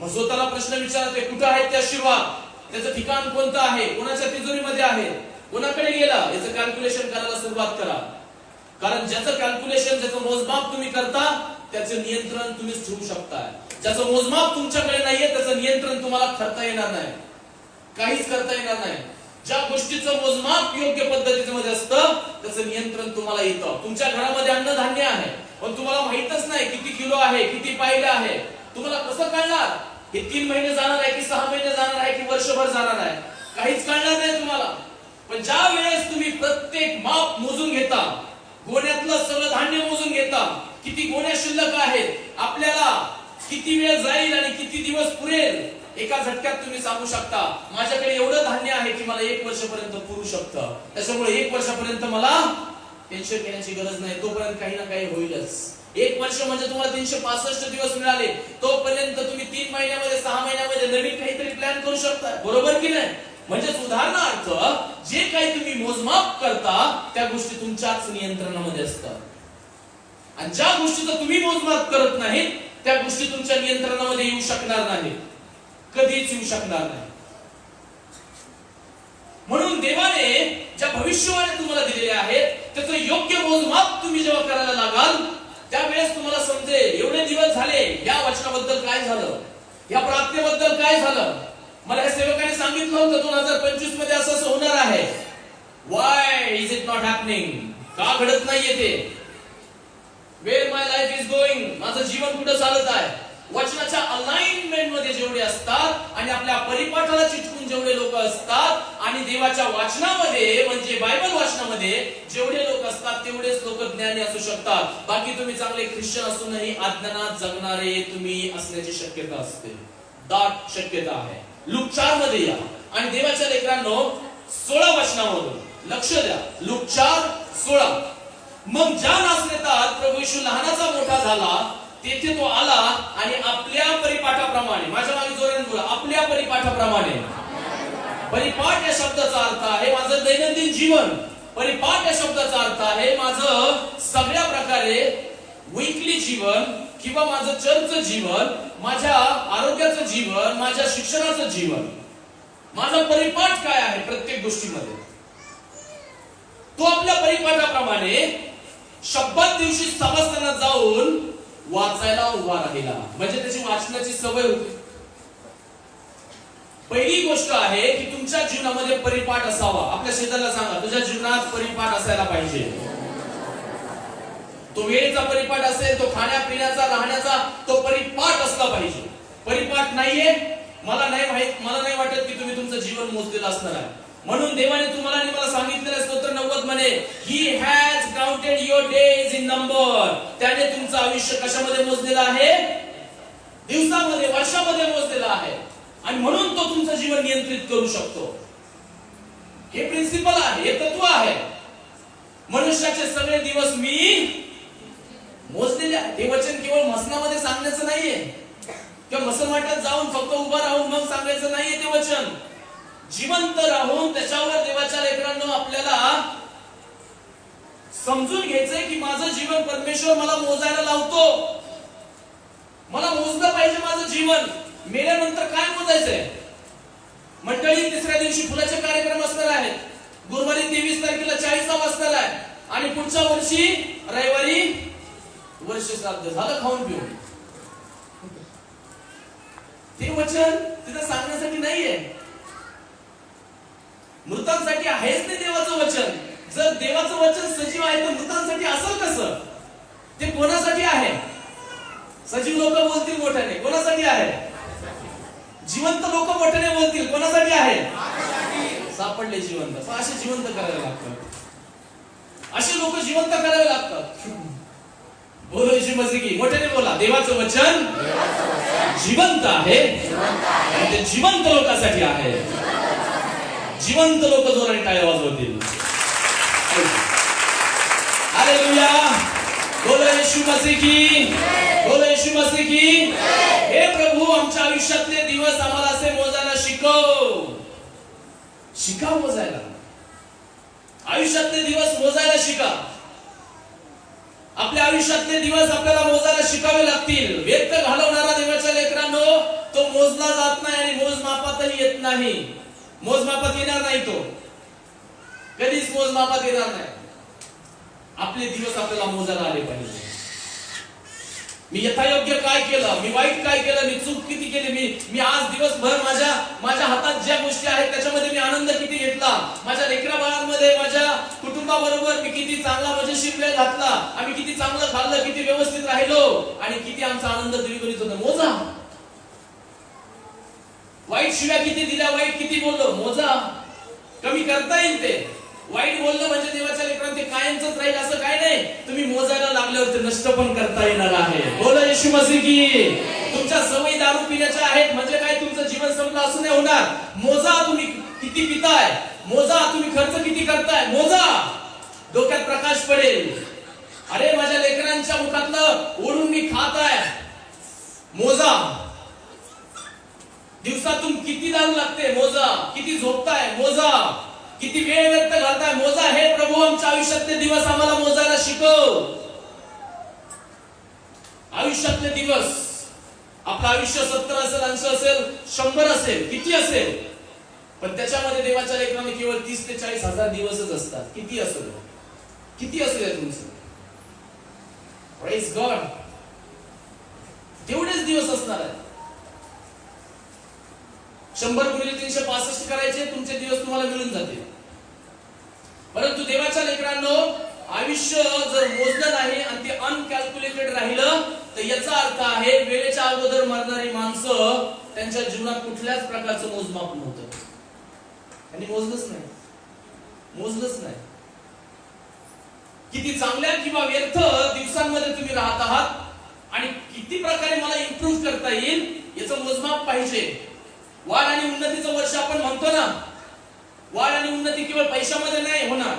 मग स्वतःला प्रश्न विचारते कुठे आहेत ते आशीर्वाद? त्याचं ठिकाण कोणतं आहे? कोणाच्या तिजोरीमध्ये आहे? कोणाकडे गेला? याचं कॅल्क्युलेशन करायला सुरुवात करा. कारण ज्याचं कॅल्क्युलेशन, ज्याचं मोजमाप तुम्ही करता त्याचं नियंत्रण तुम्हीच ठेवू शकता. ज्याचं मोजमाप तुमच्याकडे नाहीये त्याचं नियंत्रण तुम्हाला करता येणार नाही. काहीच करता येणार नाही. ज्या गोष्टीचं मोजमाप योग्य पद्धतीमध्ये असतं त्याचं नियंत्रण तुम्हाला येतं. तुमच्या घरामध्ये अन्नधान्य आहे पण तुम्हाला माहितच नाही किती किलो आहे, किती पायले आहे. तुम्हाला कसं कळणार हे 3 महिने जाणार आहे की 6 महिने जाणार आहे की वर्षभर जाणार आहे? काहीच कळणार नाही तुम्हाला. पण ज्या वेळेस तुम्ही प्रत्येक माप मोजून घेता, गोण्यातलं सगळं धान्य मोजून घेता, किती गोण्या शिल्लक आहेत, आपल्याला किती वेळ जाईल आणि किती दिवस पुरेल, एका झटक्यात तुम्ही सांगू शकता माझ्याकडे एवढं धान्य आहे की मला 1 वर्षपर्यंत पुरू शकतं. त्याच्यामुळे 1 वर्षापर्यंत मला टेन्शन घेण्याची गरज नाही. तोपर्यंत काही ना काही होईलच. 1 वर्ष म्हणजे तुम्हाला 365 दिवस मिळाले. तोपर्यंत तुम्ही 3 महिन्यामध्ये 6 महिन्यामध्ये नवीन काहीतरी प्लॅन करू शकता. बरोबर की नाही? म्हणजे उदाहरणार्थ जे काही तुम्ही मोजमाप करता त्या गोष्टी तुमच्याच नियंत्रणामध्ये असतात. आणि ज्या गोष्टीचं तुम्ही मोजमाप करत नाहीत त्या गोष्टी तुमच्या नियंत्रणामध्ये येऊ शकणार नाहीत. कधीच येऊ शकणार नाही. म्हणून देवाने ज्या भविष्यवाणी तुम्हाला दिलेल्या आहेत त्याचं योग्य मोजमाप तुम्ही जेव्हा करायला लागाल त्यावेळेस तुम्हाला समजेल एवढे दिवस झाले या वचनाबद्दल काय झालं, या प्रार्थनेबद्दल काय झालं. मला या सेवकाने सांगितलं होतं 2025 मध्ये असं होणार आहे. Why is it not happening? का घडत नाहीये ते? Where my life is going? माझं जीवन कुठे चालत आहे? वचनाच्या अलाइनमेंट मध्ये जेवढे असतात आणि आपल्या परिपाठाला चिटकून जेवढे लोक असतात आणि देवाच्या वाचनामध्ये म्हणजे बायबल वाचनामध्ये जेवढे लोक असतात तेवढेच लोक ज्ञानी असू शकतात. बाकी तुम्ही चांगले ख्रिश्चन असूनही अज्ञानात जगणारे तुम्ही असण्याची शक्यता असते. दाट शक्यता आहे. लूक 4 मध्ये या आणि देवाच्या लेकरांनो 16 वचनावरून लक्ष द्या. लूक 4:16. मग ज्या नासरेतात प्रभू येशू लहानाचा मोठा झाला तेथे तो आला आणि आपल्या परिपाठाप्रमाणे, माझ्या मागे जोराने बोला, आपल्या परिपाठाप्रमाणे. परिपाठ या शब्दाचा अर्थ आहे माझं दैनंदिन जीवन. परिपाठ या शब्दाचा अर्थ आहे माझं सगळ्या प्रकारे वीकली जीवन किंवा माझं चर्चचं जीवन, माझ्या आरोग्याचं जीवन, माझ्या शिक्षणाचं जीवन. माझा परिपाठ काय आहे प्रत्येक गोष्टीमध्ये तो आपल्या परिपाठाप्रमाणे शब्दात दिवशी सभास्थानात जाऊन वाचायला उभा राहिला. म्हणजे त्याची वाचनाची सवय होती. पहिली गोष्ट आहे की तुमच्या जीवनामध्ये परिपाठ असावा. आपल्या शेजाऱ्याला सांगा तुझ्या जीवनात परिपाठ असायला पाहिजे. तो वेळेचा परिपाठ असेल, तो खाण्यापिण्याचा, राहण्याचा, तो परिपाठ असला पाहिजे. परिपाठ नाहीये, मला नाही वाटत की तुम्ही तुमचं जीवन मोजलेलं असणार आहे. म्हणून देवाने तुम्हाला आणि मला सांगितलेलं स्तोत्र 90 मध्ये he has counted your days in number. त्याने तुमचं आयुष्य कशामध्ये मोजलेलं आहे? दिवसामध्ये, वर्षामध्ये मोजलेलं आहे. आणि म्हणून तो तुमचं जीवन नियंत्रित करू शकतो. हे प्रिन्सिपल आहे, हे तत्व आहे. मनुष्याचे सगळे दिवस मी मोजलेले आहे. हे वचन केवळ मसनामध्ये सांगण्याचं नाहीये किंवा मसनवाट्यात जाऊन फक्त उभा राहून मग सांगायचं नाहीये. ते वचन जिवंत राहून त्याच्यावर देवाच्या लेकरांनो आपल्याला समजून घ्यायचंय की माझं जीवन परमेश्वर मला मोजायला लावतो. मला मोजलं पाहिजे माझं जीवन. मेल्यानंतर काय मोजायचंय? मंडळी 3ऱ्या दिवशी फुलाचे कार्यक्रम असणार आहेत. गुरुवारी 23 तारखेला 40वा असणार आहे आणि पुढच्या वर्षी रविवारी वर्ष श्राद्ध झालं खाऊन पिऊन. ते वचन तिथं सांगण्यासाठी नाहीये, मृतांसाठी आहेच ते देवाचं वचन. जर देवाचं वचन सजीव आहे तर मृतांसाठी असेल कसं? ते कोणासाठी आहे? सजीव लोक बोलतील मोठ्याने, कोणासाठी आहे? जिवंत लोक मोठ्याने बोलतील, कोणासाठी आहे? सापडले जिवंत. असे जिवंत करावे लागतात. असे लोक जिवंत करावे लागतात. बोलो येशू मसीह की, मोठ्याने बोला. देवाचं वचन जिवंत आहे आणि ते जिवंत लोकांसाठी आहे. जिवंत लोक जोराने टाळ्या वाजवतील. हालेलुया, बोलो येशू मसीह की, बोलो येशू मसीह की। हे प्रभू, आमच्या आयुष्यातले दिवस आम्हाला असे मोजायला शिकव, शिका मोजायला, आयुष्यातले दिवस मोजायला शिका। आपल्या आयुष्यातले दिवस आपल्याला मोजायला शिकावे लागतील। व्यक्त घालवणारा देवाच्या लेकरांनो, तो मोजला जात नाही आणि मोजमापातही येत नाही, मोजमापात येणार नाही, तो कधीच मोजमापात येणार नाही। आपले दिवस आपल्याला मोजायला आले पाहिजे। मी यथायोग्य काय केलं, मी वाईट काय केलं, मी चूक किती केली, मी आज दिवसभर माझ्या हातात ज्या गोष्टी आहेत त्याच्यामध्ये मी आनंद किती घेतला, माझ्या लेकरा बाळांमध्ये, माझ्या कुटुंबाबरोबर मी किती चांगला मजेशीर वेळ घातला, आम्ही किती चांगलं खाल्लं, किती व्यवस्थित राहिलो आणि किती आमचा आनंद द्विगुणित होता, मोजा। वाईट शिव्या किती दिल्या, वाईट किती बोललो, मोजा। कमी करता येईल ते, वाईट बोलणं म्हणजे देवाच्या लेकरांना ते कायमच राहील असं काय नाही, तुम्ही मोजायला लागल्यावर ते नष्ट पण करता येणार आहे। बोलो येशू मसीह की। तुमच्या सवयी दारू पिण्याच्या आहेत म्हणजे काय तुमचं जीवन संपलं असं नाही होणार। मोजा, तुम्ही किती पिताय, मोजा, तुम्ही खर्च किती करताय, मोजा, डोक्यात प्रकाश पडेल। अरे माझ्या लेकरांच्या मुखातलं ओढून मी खात आहे, मोजा। दिवसातून किती दारू लागते, मोजा। किती झोपताय, मोजा। किती वेळ व्यर्थ घालताय, मोजा। हे प्रभू, आमच्या आयुष्यातले दिवस आम्हाला मोजायला शिकव। आयुष्यातले दिवस, आपलं आयुष्य 70 असेल, 80 असेल, 100 असेल, किती असेल, पण त्याच्यामध्ये देवाच्या लेकरांनी केवळ 30 ते 40 हजार दिवसच असतात। किती असेल, किती असेल तुमचं, प्रेज गॉड, तेवढेच दिवस असणार आहेत। 100 गुणिले 365 करायचे, तुमचे दिवस तुम्हाला मिळून जातील। परंतु देवाच्या लेकरांनो, आयुष्य जर मोजलं नाही आणि ते अनकॅल्क्युलेटेड राहिलं तर याचा अर्थ आहे वेळेच्या अगोदर मरणारी माणसं त्यांच्या जीवनात कुठल्याच प्रकारचं मोजमाप नव्हतं, त्यांनी मोजलंच नाही, मोजलंच नाही। किती चांगल्या किंवा व्यर्थ दिवसांमध्ये तुम्ही राहत आहात आणि किती प्रकारे मला इम्प्रूव्ह करता येईल याचं मोजमाप पाहिजे। वाढ आणि उन्नतीचं वर्ष आपण म्हणतो ना, वाढ आणि उन्नती केवळ पैशामध्ये नाही होणार,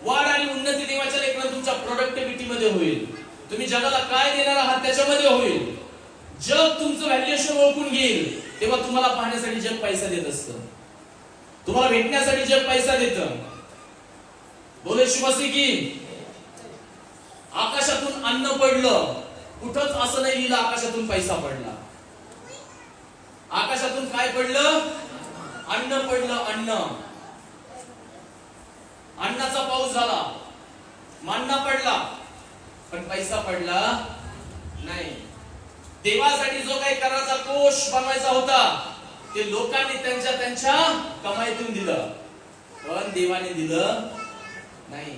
वाढ आणि उन्नती देवाच्या लेकरांना तुमच्या प्रोडक्टिव्हिटी मध्ये होईल। तुम्ही जगाला काय देणार आहात त्याच्यामध्ये होईल। जग तुमचं व्हॅल्युएशन ओळखून घेईल, तेव्हा तुम्हाला पाहण्यासाठी जग पैसा देत असतं, तुम्हाला भेटण्यासाठी जग पैसा देतं। बोलो येशू मसीह की। आकाशातून अन्न पडलं, कुठंच असं नाही लिहिलं आकाशातून पैसा पडला। आकाशातून काय पडलं, अन्न पडलं, अन्न। अन्नाचा पाऊस झाला, मान्ना पडला, पण पैसा पडला नाही। देवासाठी जो काही कराचा कोश बनवायचा होता ते लोकांनी त्यांच्या कमाईतून दिलं, पण देवाने दिलं नाही।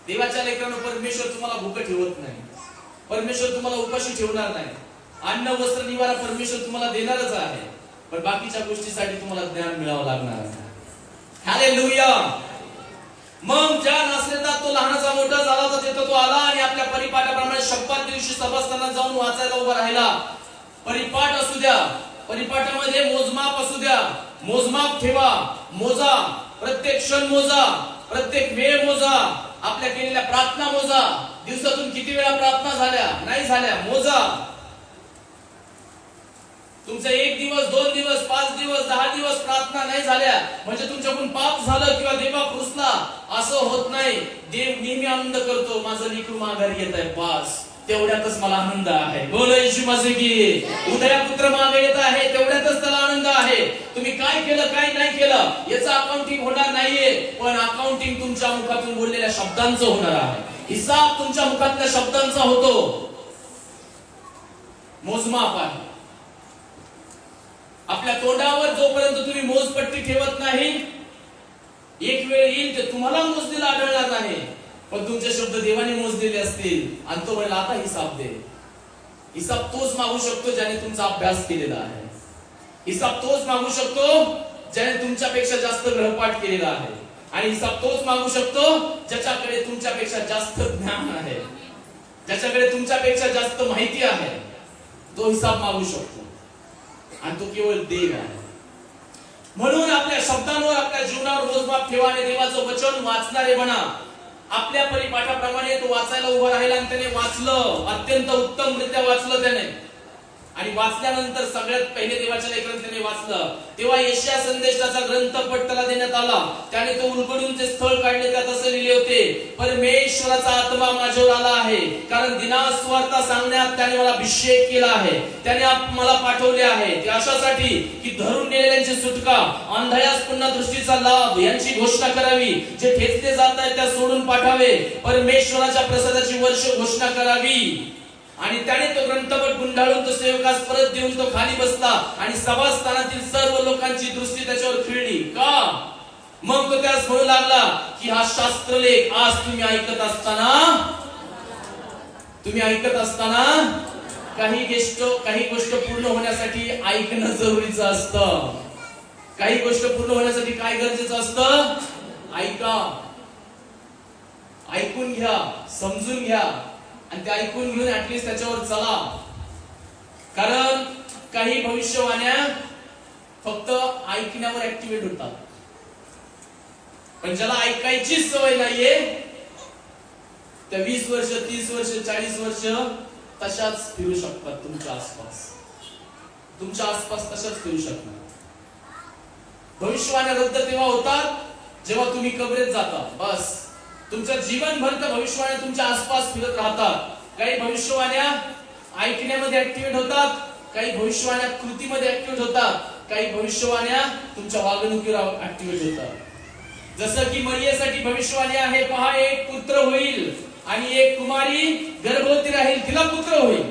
देवाच्या लेकरांनो, परमेश्वर तुम्हाला भूक ठेवत नाही, परमेश्वर तुम्हाला उपाशी ठेवणार नाही। अन्न वस्त्र निवारा परमेश्वर तुम्हाला देणारच आहे, पण बाकीच्या गोष्टीसाठी तुम्हाला ज्ञान मिळावं लागणार आहे। हालेलुया। मग ज्या नासलेला तो लहानाचा मोठा झाला तर तिथं तो आला आणि आपल्या परिपाठाप्रमाणे शब्दात दिवशी सभास्थानात जाऊन वाचायला उभा राहिला। परिपाठ असू द्या, परिपाठामध्ये मोजमाप असू द्या, मोजमाप ठेवा, मोजा, प्रत्येक क्षण मोजा, प्रत्येक वेळ मोजा, आपल्या केलेल्या प्रार्थना मोजा, दिवसातून किती वेळा प्रार्थना झाल्या, नाही झाल्या, मोजा। तुमचा 1 दिवस, 2 दिवस, 5 दिवस, 10 दिवस प्रार्थना नाही झाल्या म्हणजे तुमच्याकडून पाप झालं किंवा देवा रुसला असं होत नाही। देव नेहमी आनंद करतो, माझं लेकरू माघारी येत आहे, बस तेवढ्यातच मला आनंद आहे। बोलो येशू मसीह की। उदया पुत्र मागे येत आहे, तेवढ्यातच त्याला आनंद आहे। तुम्ही काय केलं, काय नाही केलं याचं अकाउंटिंग होणार नाहीये, पण अकाउंटिंग तुमच्या मुखातून बोललेल्या शब्दांचं होणार आहे। हिसाब तुमच्या मुखातल्या शब्दांचा होतो, मोजमाप आहे। आपल्या तोंडावर जोपर्यंत तुम्ही मोजपट्टी ठेवत नाही, एक वेळ येईल ते तुम्हाला मोजलेला आढळणार नाही, पण तुमचे शब्द देवाने मोजलेले असतील आणि तो म्हणला आता हिसाब दे। हिसाब तोच मागू शकतो ज्याने तुमचा अभ्यास केलेला आहे, हिसाब तोच मागू शकतो ज्याने तुमच्यापेक्षा जास्त गृहपाठ केलेला आहे, आणि हिसाब तोच मागू शकतो ज्याच्याकडे तुमच्यापेक्षा जास्त ज्ञान आहे, ज्याच्याकडे तुमच्यापेक्षा जास्त माहिती आहे, तो हिसाब मागू शकतो आणि तो केवळ देव आहे। म्हणून आपल्या शब्दांवर, आपल्या जीवनावर मोजमाप ठेवा आणि देवाचं वचन वाचणारे बना आपल्या परिपाठाप्रमाणे तो वाचायला उभा राहिला आणि त्याने वाचलं, अत्यंत उत्तमरित्या वाचलं त्याने. आणि वाचल्यानंतर सगळ्यात पहिले देवाच्या लेकरांनी त्याने वाचलं तेव्हा यशाया संदेशाचा ग्रंथपट त्याला देण्यात आला. त्याने तो उलगडून ते स्थळ काढले, त्यात असे लिहिले होते, परमेश्वराचा आत्मा माझ्यावर आला आहे, कारण दिनास्वार्था सांगण्यात त्याने मला अभिषेक केला आहे. त्याने मला पाठवले आहे ते अशासाठी की धरून गेलेल्यांची सुटका, अंधळ्यास पुन्हा दृष्टीचा लाभ यांची घोषणा करावी, जे ठेचले जात आहेत त्या सोडून पाठावे, परमेश्वराच्या प्रसादाची वर्ष घोषणा करावी. आणि त्याने तो ग्रंथपट गुंडाळून तो सेवकास परत देऊन तो खाली बसला आणि सभास्थानातील सर्व लोकांची दृष्टी त्याच्यावर खिळली. का? मग तो त्यास म्हणू लागला की हा शास्त्रलेख आज तुम्ही ऐकत असताना काही गोष्ट पूर्ण होण्यासाठी ऐकणं जरुरीचं असतं. काही गोष्ट पूर्ण होण्यासाठी काय गरजेचं असतं? ऐका, ऐकून घ्या, समजून घ्या आणि ते ऐकून घेऊन ऍटलीस्ट त्याच्यावर चला. कारण काही भविष्यवाण्या फक्त ऐकण्यावर ऍक्टिव्हेट होतात, पण ज्याला ऐकायची सवय नाहीये त्या 20 वर्ष 30 वर्ष 40 वर्ष तशाच फिरू शकतात तुमच्या आसपास तशाच फिरू शकतात. भविष्यवाण्या रद्द तेव्हा होतात जेव्हा तुम्ही कबरेत जाता. बस तुमचं जीवनभर त्या भविष्यवाण्या तुमच्या आसपास फिरत राहतात. काही भविष्यवाण्या ऐकण्यामध्ये ऍक्टिव्हेट होतात, काही भविष्यवाण्या कृतीमध्ये ऍक्टिव्हेट होतात, काही भविष्यवाण्या तुमच्या वागणुकीवर ऍक्टिव्हेट होतात. जसं की मरियेसाठी भविष्यवाणी आहे, पहा एक पुत्र होईल आणि एक कुमारी गर्भवती राहील, तिला पुत्र होईल.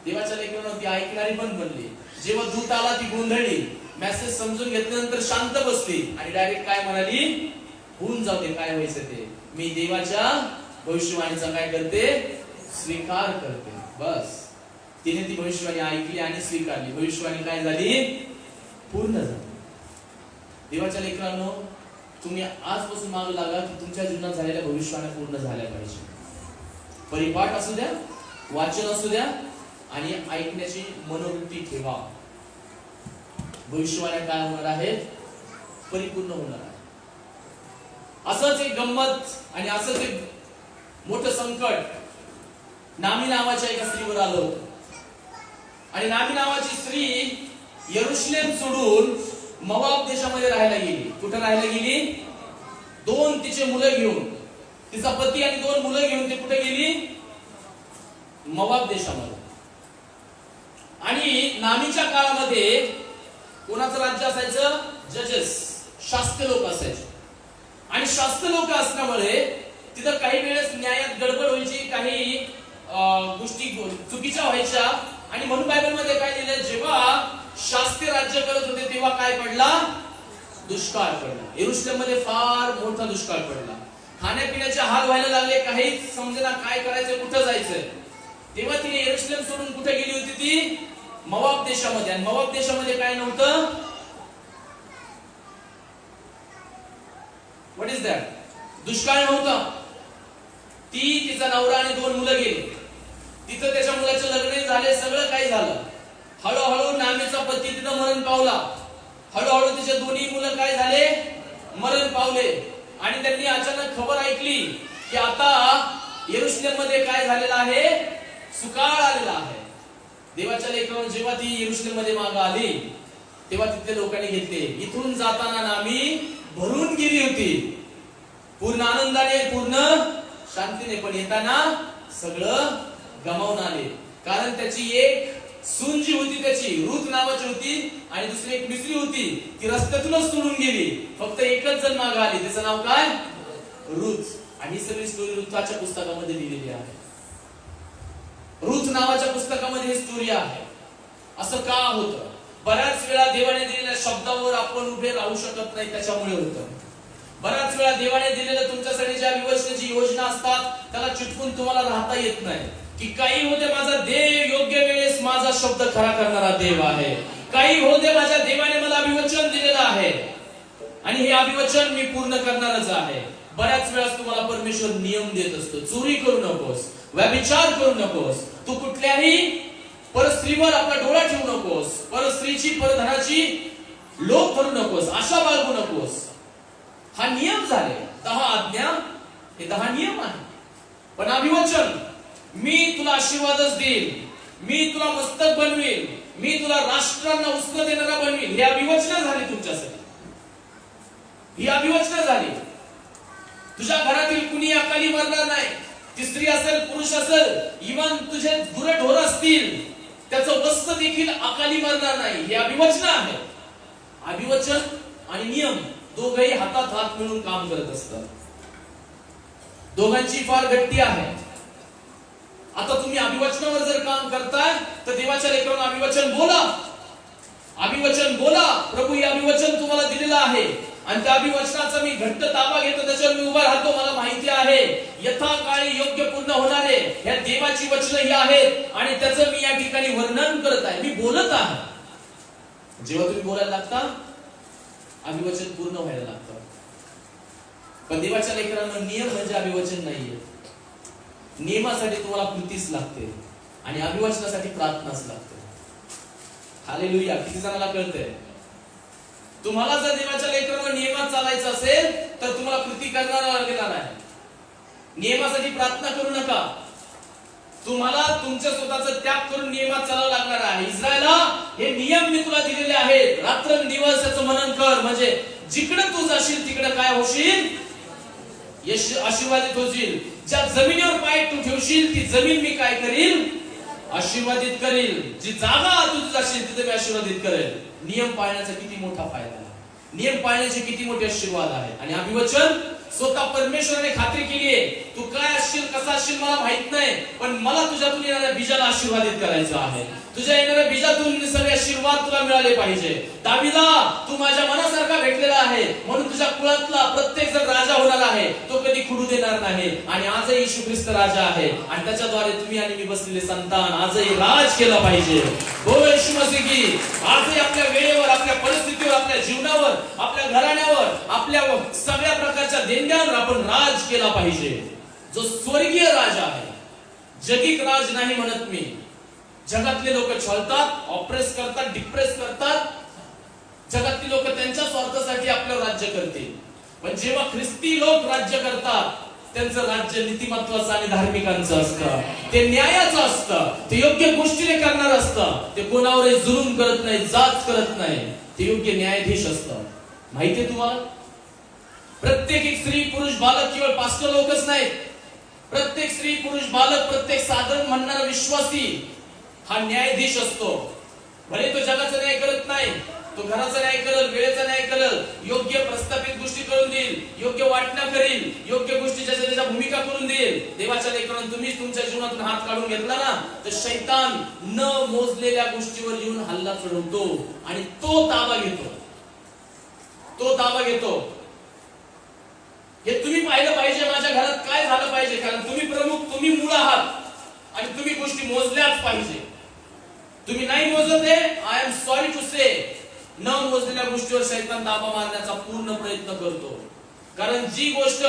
देवाच्या लेकरांना ती ऐकणारी पण बनली. जेव्हा दूत आला ती गोंधळली, मेसेज समजून घेतल्यानंतर शांत बसली आणि डायरेक्ट काय म्हणाली, होऊन जाऊ दे काय व्हायचं ते, मी देवाच्या भविष्यवाणीचा काय करते, स्वीकार करते. बस तिने ती भविष्यवाणी ऐकली आणि स्वीकारली. भविष्यवाणी काय झाली, पूर्ण झाली. देवाच्या लेकरांनो, तुम्ही आजपासून मागे लागा की तुमच्या जीवनात झालेल्या भविष्यवाण्या पूर्ण झाल्या पाहिजे. परिपाठ असू द्या, वाचन असू द्या आणि ऐकण्याची मनोवृत्ती ठेवा. भविष्यवाण्या काय होणार आहेत, परिपूर्ण होणार आहे. असंच एक गंमत आणि असंच एक मोठं संकट नामी नावाच्या एका स्त्रीवर आलं होतं. आणि नामी नावाची स्त्री यरुशलेम सोडून मोवाब देशामध्ये राहायला गेली. कुठे राहायला गेली? 2 तिचे मुलं घेऊन, तिचा पती आणि 2 मुलं घेऊन ते कुठे गेली? मोवाब देशामध्ये. आणि नामीच्या काळामध्ये कोणाचं राज्य असायचं? जजेस, शास्त्र लोक असायचे. आणि शास्त्र लोक असल्यामुळे तिथं काही वेळेस न्यायात गडबड व्हायची, काही गोष्टी चुकीच्या व्हायच्या. आणि म्हणून बायबलमध्ये काय लिहिलंय, जेव्हा शास्त्री राज्य करत होते तेव्हा काय पडला? दुष्काळ पडला. यरुशलेम मध्ये फार मोठा दुष्काळ पडला. खाण्यापिण्याचे हाल व्हायला लागले, काहीच समजेना काय करायचं, कुठं जायचं. तेव्हा तिने यरुशलेम सोडून कुठे गेली होती? ती मोवाब देशामध्ये. आणि मोवाब देशामध्ये काय नव्हतं? What is that? दुष्काळ नव्हता. ती, तिचा नवरा आणि 2 मुलं गेली. तिथं त्याच्या मुलाचे लग्न झाले, सगळं काही झालं. हळूहळू नामीचा पती तिथं मरण पावला. हळूहळू तिचे 2ही मुलं काय झाले? मरण पावले. आणि त्यांनी अचानक खबर ऐकली की आता यरुशलेम मध्ये काय झालेलं आहे? सुकाळ आलेला आहे. देवाच्या लेकरांनो, जेव्हा ती यरुशलेम मध्ये मागे आली तेव्हा तिथल्या लोकांनी घेतले. इथून जाताना नामी भरून गेली होती, पूर्ण आनंदाने, पूर्ण शांतीने, पण येताना सगळं गमावून आले. कारण त्याची एक सून जी होती त्याची रूथ नावाची होती आणि दुसरी एक मिस्री होती, ती रस्त्यातूनच सोडून गेली. फक्त एकच जण मागे आली, त्याचं नाव काय? रूथ. आणि ही सगळी स्टोरी रूथाच्या पुस्तकामध्ये लिहिलेली आहे. रूथ नावाच्या पुस्तकामध्ये ही स्टोरी आहे. असं का होतं? बऱ्याच वेळा देवाने दिलेल्या शब्दावर आपण उभे राहू शकत नाही, त्याच्यामुळे होतं. बऱ्याच वेळा देवाने दिलेल्या तुमच्यासाठी ज्या विवर्षणाची योजना असतात त्याला चिटकून तुम्हाला राहता येत नाही. की काही होते, माझा देव योग्य वेळेस माझा शब्द खरा करणारा देव आहे. काही होते, माझ्या देवाने मला अभिवचन दिलेलं आहे आणि हे अभिवचन मी पूर्ण करणारच आहे. बऱ्याच वेळा तुम्हाला परमेश्वर नियम देत असतो, चोरी करू नकोस, व्यभिचार करू नकोस, तू कुठल्याही परस्त्रीवर आपला डोळा ठेवू नकोस, परस्त्रीची परधनाची लोभ करू नकोस, आशा बाळगू नकोस. हा नियम झाले, 10 आज्ञा हे 10 नियम आहे. पण अभिवचन, मी तुला आशीर्वादच देईल, मी तुला मस्तक बनवेल, मी तुला राष्ट्रांना उसळ देणारा बनवेल, हे अभिवचन झाली तुमच्यासाठी. ही अभिवचन झाली. तुझ्या घरातील कुणी अकाली मरणार नाही. ती स्त्री असेल, पुरुष असेल, इवन तुझे गुरढोर असतील, त्याचं वस्त्र देखील अकाली मरणार नाही. हे अभिवचन आहे. अभिवचन आणि नियम दोघेही हातात हात मिळून काम करत असतात. दोघांची फार गट्टी आहे. आता तुम्ही अभिवचनावर जर काम करताय तर देवाच्या लेकरांना अभिवचन बोला, अभिवचन बोला. प्रभू हे अभिवचन तुम्हाला दिलेलं आहे आणि त्या अभिवचनाचा मी घट्ट ताबा घेतो, त्याच्यावर मी उभा राहतो. मला माहिती आहे यथाकाळी योग्य पूर्ण होणारे ह्या देवाची वचनं ही आहेत आणि त्याचं मी या ठिकाणी वर्णन करत आहे, मी बोलत आहे. जेव्हा तुम्ही बोलायला लागता अभिवचन पूर्ण व्हायला लागतं. पण देवाच्या लेकरांना नियम म्हणजे अभिवचन नाहीये. नियमासाठी तुम्हाला कृतीच लागते आणि अभिवचनासाठी प्रार्थनाच लागते. हालेलुया. किती जणांना कळतंय? तुम्हाला जर देवाच्या लेकरांना नियमात चालायचं असेल तर तुम्हाला कृती करणार लागणार आहे. नियमासाठी प्रार्थना करू नका. तुम्हाला तुमच्या स्वतःचा त्याग करून नियमात चालावं लागणार आहे. इस्रायला, हे नियम मी तुला दिलेले आहेत, रात्रंदिवस याचं मनन कर, म्हणजे जिकडे तू जाशील तिकडे काय होशील? आशीर्वादित होशील. ज्या जमिनीवर पाय तू ठेवशील ती जमीन मी काय करील? आशीर्वादित करील. जी जागा तू जाशील तिथे मी आशीर्वादित करेल. नियम पाळण्याचा किती मोठा फायदा आहे, नियम पाळण्याचे किती मोठे आशीर्वाद आहे. आणि अभिवचन स्वतः परमेश्वराने खात्री केली आहे. तू काय असशील, कसा असशील मला माहित नाही, पण मला तुझ्यातून येणाऱ्या बीजाला आशीर्वादित करायचं आहे. तुझ्या येणाऱ्या बीजातून सगळे आशीर्वाद तुला मिळाले पाहिजे. दाविदा, तू माझ्या मनासारखा भेटलेला आहे, म्हणून तुझ्या कुळातला प्रत्येक जण राजा होणार आहे, तो कधी खुडू देणार नाही. आणि आजही येशू ख्रिस्त राजा आहे आणि त्याच्याद्वारे तुम्ही आणि मी बसलेले संतान आजही राज केला पाहिजे. बोल येशू मसीह की. आजही आपल्या वेळेवर, आपल्या परिस्थितीवर, आपल्या जीवनावर, आपल्या घराण्यावर, आपल्या सगळ्या प्रकारच्या देणग्यांवर आपण राज केला पाहिजे. जो स्वर्गीय राजा आहे, जगिक राज नाही म्हणत मी. जगातले लोक छळतात, ऑप्रेस करतात, डिप्रेस करतात. जगातली लोक त्यांच्या स्वार्थासाठी आपलं राज्य करतील. पण जेव्हा ख्रिस्ती लोक राज्य करतात त्यांचं राज्य नीतिमत्वाचं आणि धार्मिकांचं असतं, ते न्यायाचं असतं, ते योग्य गोष्टीने करणार असतं, ते कोणावरही जुलूम करत नाही, जाच करत नाही, ते योग्य न्यायाधीश असतं. माहितीये तुम्हाला? प्रत्येक एक स्त्री पुरुष बालक केवळ पास्टर लोकच नाही, प्रत्येक स्त्री पुरुष बालक, प्रत्येक साधारण म्हणणारा विश्वासी हा न्यायाधीश असतो. भले तो जगाचा न्याय करत नाही, तो घराचा न्याय करेल, वेळेचा न्याय करेल, योग्य प्रस्थापित गोष्टी करून देईल, योग्य वाटण्या करील, योग्य गोष्टी त्याच्या भूमिका करून देईल. देवाच्या लेकरांनो, तुम्ही तुमच्या जीवनातून हात काढून घेतला ना तर शैतान न मोजलेल्या गोष्टीवर येऊन हल्ला चढवतो आणि तो ताबा घेतो, तो ताबा घेतो. हे तुम्ही पाहिलं पाहिजे माझ्या घरात काय झालं पाहिजे, कारण तुम्ही प्रमुख, तुम्ही मूळ आहात आणि तुम्ही गोष्टी मोजल्याच पाहिजे. तुम्ही नाही मोजत आहे, आय एम सॉरी टू से, न मोजलेल्या गोष्टीवर शैतान ताबा मारण्याचा पूर्ण प्रयत्न करतो. कारण जी गोष्ट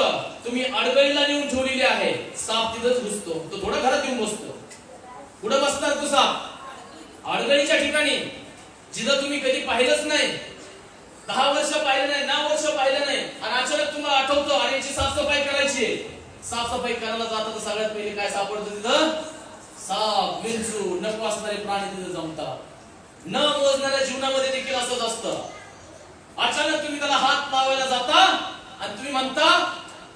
तुम्ही अडगळीला नेऊन ठेवलेली आहे, साप तिथंच घुसतो. तो थोडा घरात येऊन बसतो. कुठं बसणार तो साप? अडगळीच्या ठिकाणी, जिथं तुम्ही कधी पाहिलंच नाही, 10 वर्ष पाहिलं नाही, 9 वर्ष पाहिलं नाही, आणि अचानक तुम्हाला आठवतं अरे याची साफसफाई करायची. साफसफाई करायला जाता तर सगळ्यात पहिले काय सापडतं तिथं? साप, विंचू, नको असणारे प्राणी तिथे जमतात. न मोजणाऱ्या जीवनामध्ये देखील असंच असतं. अचानक तुम्ही त्याला हात लावायला जाता आणि तुम्ही म्हणता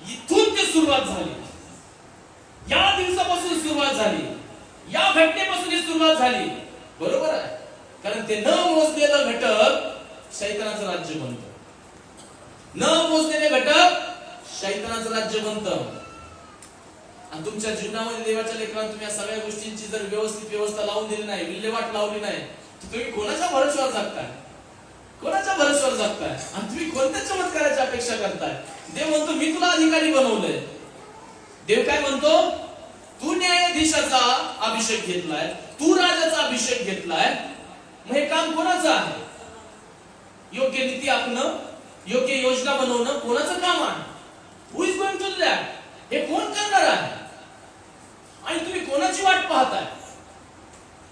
इथून ती सुरुवात झाली, या दिवसापासून सुरुवात झाली, या घटनेपासून ही सुरुवात झाली. बरोबर आहे, कारण ते न मोजलेलं घटक शैतानाचं राज्य बनतं. न मोजलेले घटक शैतानाचं राज्य बनतं. आणि तुमच्या जीवनामध्ये देवाच्या लेकरांना तुम्ही या सगळ्या गोष्टींची जर व्यवस्थित व्यवस्था लावून दिली नाही, विल्हेवाट लावली नाही, तर तुम्ही कोणाच्या भरोश्यावर जगताय? कोणाच्या भरोश्यावर जगताय? आणि तुम्ही कोणत्या चमत्काराची अपेक्षा करताय? देव म्हणतो मी तुला अधिकारी बनवलंय. देव काय म्हणतो? तू न्यायाधीशाचा अभिषेक घेतलाय, तू राजाचा अभिषेक घेतलाय. मग हे काम कोणाचं आहे? योग्य नीती आखणं, योग्य योजना बनवणं कोणाचं काम आहे? Who is going to do that? हे कोण करणार आहे? आणि तुम्ही कोणाची वाट पाहताय?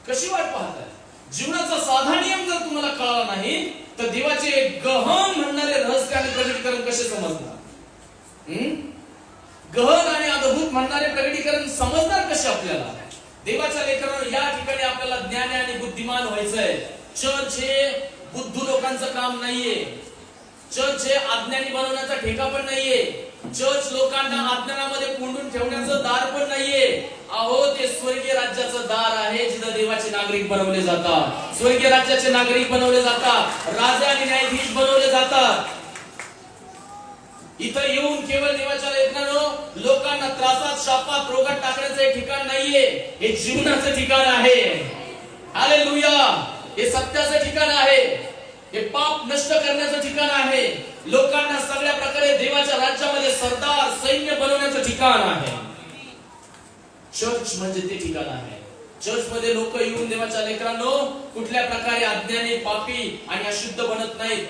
कशी वाट पाहताय? जीवनाचा साधा नियम जर तुम्हाला कळला नाही तर देवाचे गहन म्हणणारे रहस्य आणि प्रगटीकरण कसे समजणार? गहन आणि अद्भुत म्हणणारे प्रगटीकरण समजणार कसे आपल्याला? देवाच्या लेकरांनो, या ठिकाणी आपल्याला ज्ञानी आणि बुद्धिमान व्हायचंय. चर्च हे बुद्धू लोकांचं काम नाहीये. चर्च हे अज्ञानी बनवण्याचा ठेका पण नाहीये. चर्च लोकांना अज्ञानामध्ये कोंडून ठेवण्याचं दार पण नाहीये. अहो, ते स्वर्गीय राज्याचं दार आहे, जिथं देवाचे नागरिक बनवले जातात, स्वर्गीय राज्याचे नागरिक बनवले जातात, राजा आणि न्यायाधीश बनवले जातात. इथं येऊन केवळ देवाच्या लेकरांनो लोकांना त्रासात, शापात, रोगात टाकण्याचं एक ठिकाण नाहीये. हे जीवनाचं ठिकाण आहे. हालेलुया. हे सत्याचं ठिकाण आहे. हे पाप नष्ट करण्याचं ठिकाण आहे. लोकांना सगळ्या प्रकारे देवाच्या राज्यामध्ये सरदार, सैन्य बनवण्याचं ठिकाण आहे. चर्च म्हणजे ते ठिकाण आहे. चर्च मध्ये लोक येऊन देवाच्या लेकरांनो कुठल्या प्रकारे अज्ञानी, पापी आणि अशुद्ध बनत नाहीत.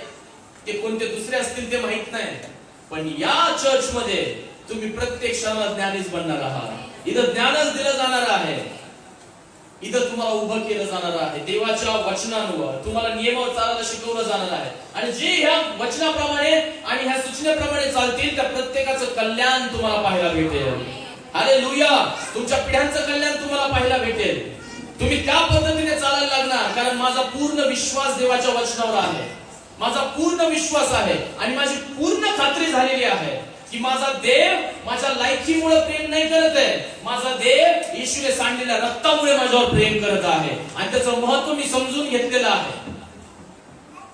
ते कोणते दुसरे असतील ते माहित नाही, पण या चर्च मध्ये तुम्ही प्रत्येक क्षणाला ज्ञानीच बनणार आहात. इथं ज्ञानच दिलं जाणार आहे. इथं तुम्हाला उभं केलं जाणार आहे. देवाच्या वचनांवर तुम्हाला नियमावर चालायला शिकवलं जाणार आहे. आणि जे ह्या वचनाप्रमाणे आणि ह्या सूचनेप्रमाणे चालतील त्या प्रत्येकाचं कल्याण तुम्हाला पाहायला भेटेल. हालेलुया. तुमच्या पिढ्यांचं कल्याण तुम्हाला पाहायला भेटेल. तुम्ही त्या पद्धतीने चालायला लागणार, कारण माझा पूर्ण विश्वास देवाच्या वचनावर आहे. माझा पूर्ण विश्वास आहे आणि माझी पूर्ण खात्री झालेली आहे की माझा देव माझ्या लायकीमुळे प्रेम नाही करत आहे. माझा देव येशूने सांडलेल्या रक्तामुळे माझ्यावर प्रेम करत आहे आणि त्याचं महत्त्व मी समजून घेतलेलं आहे.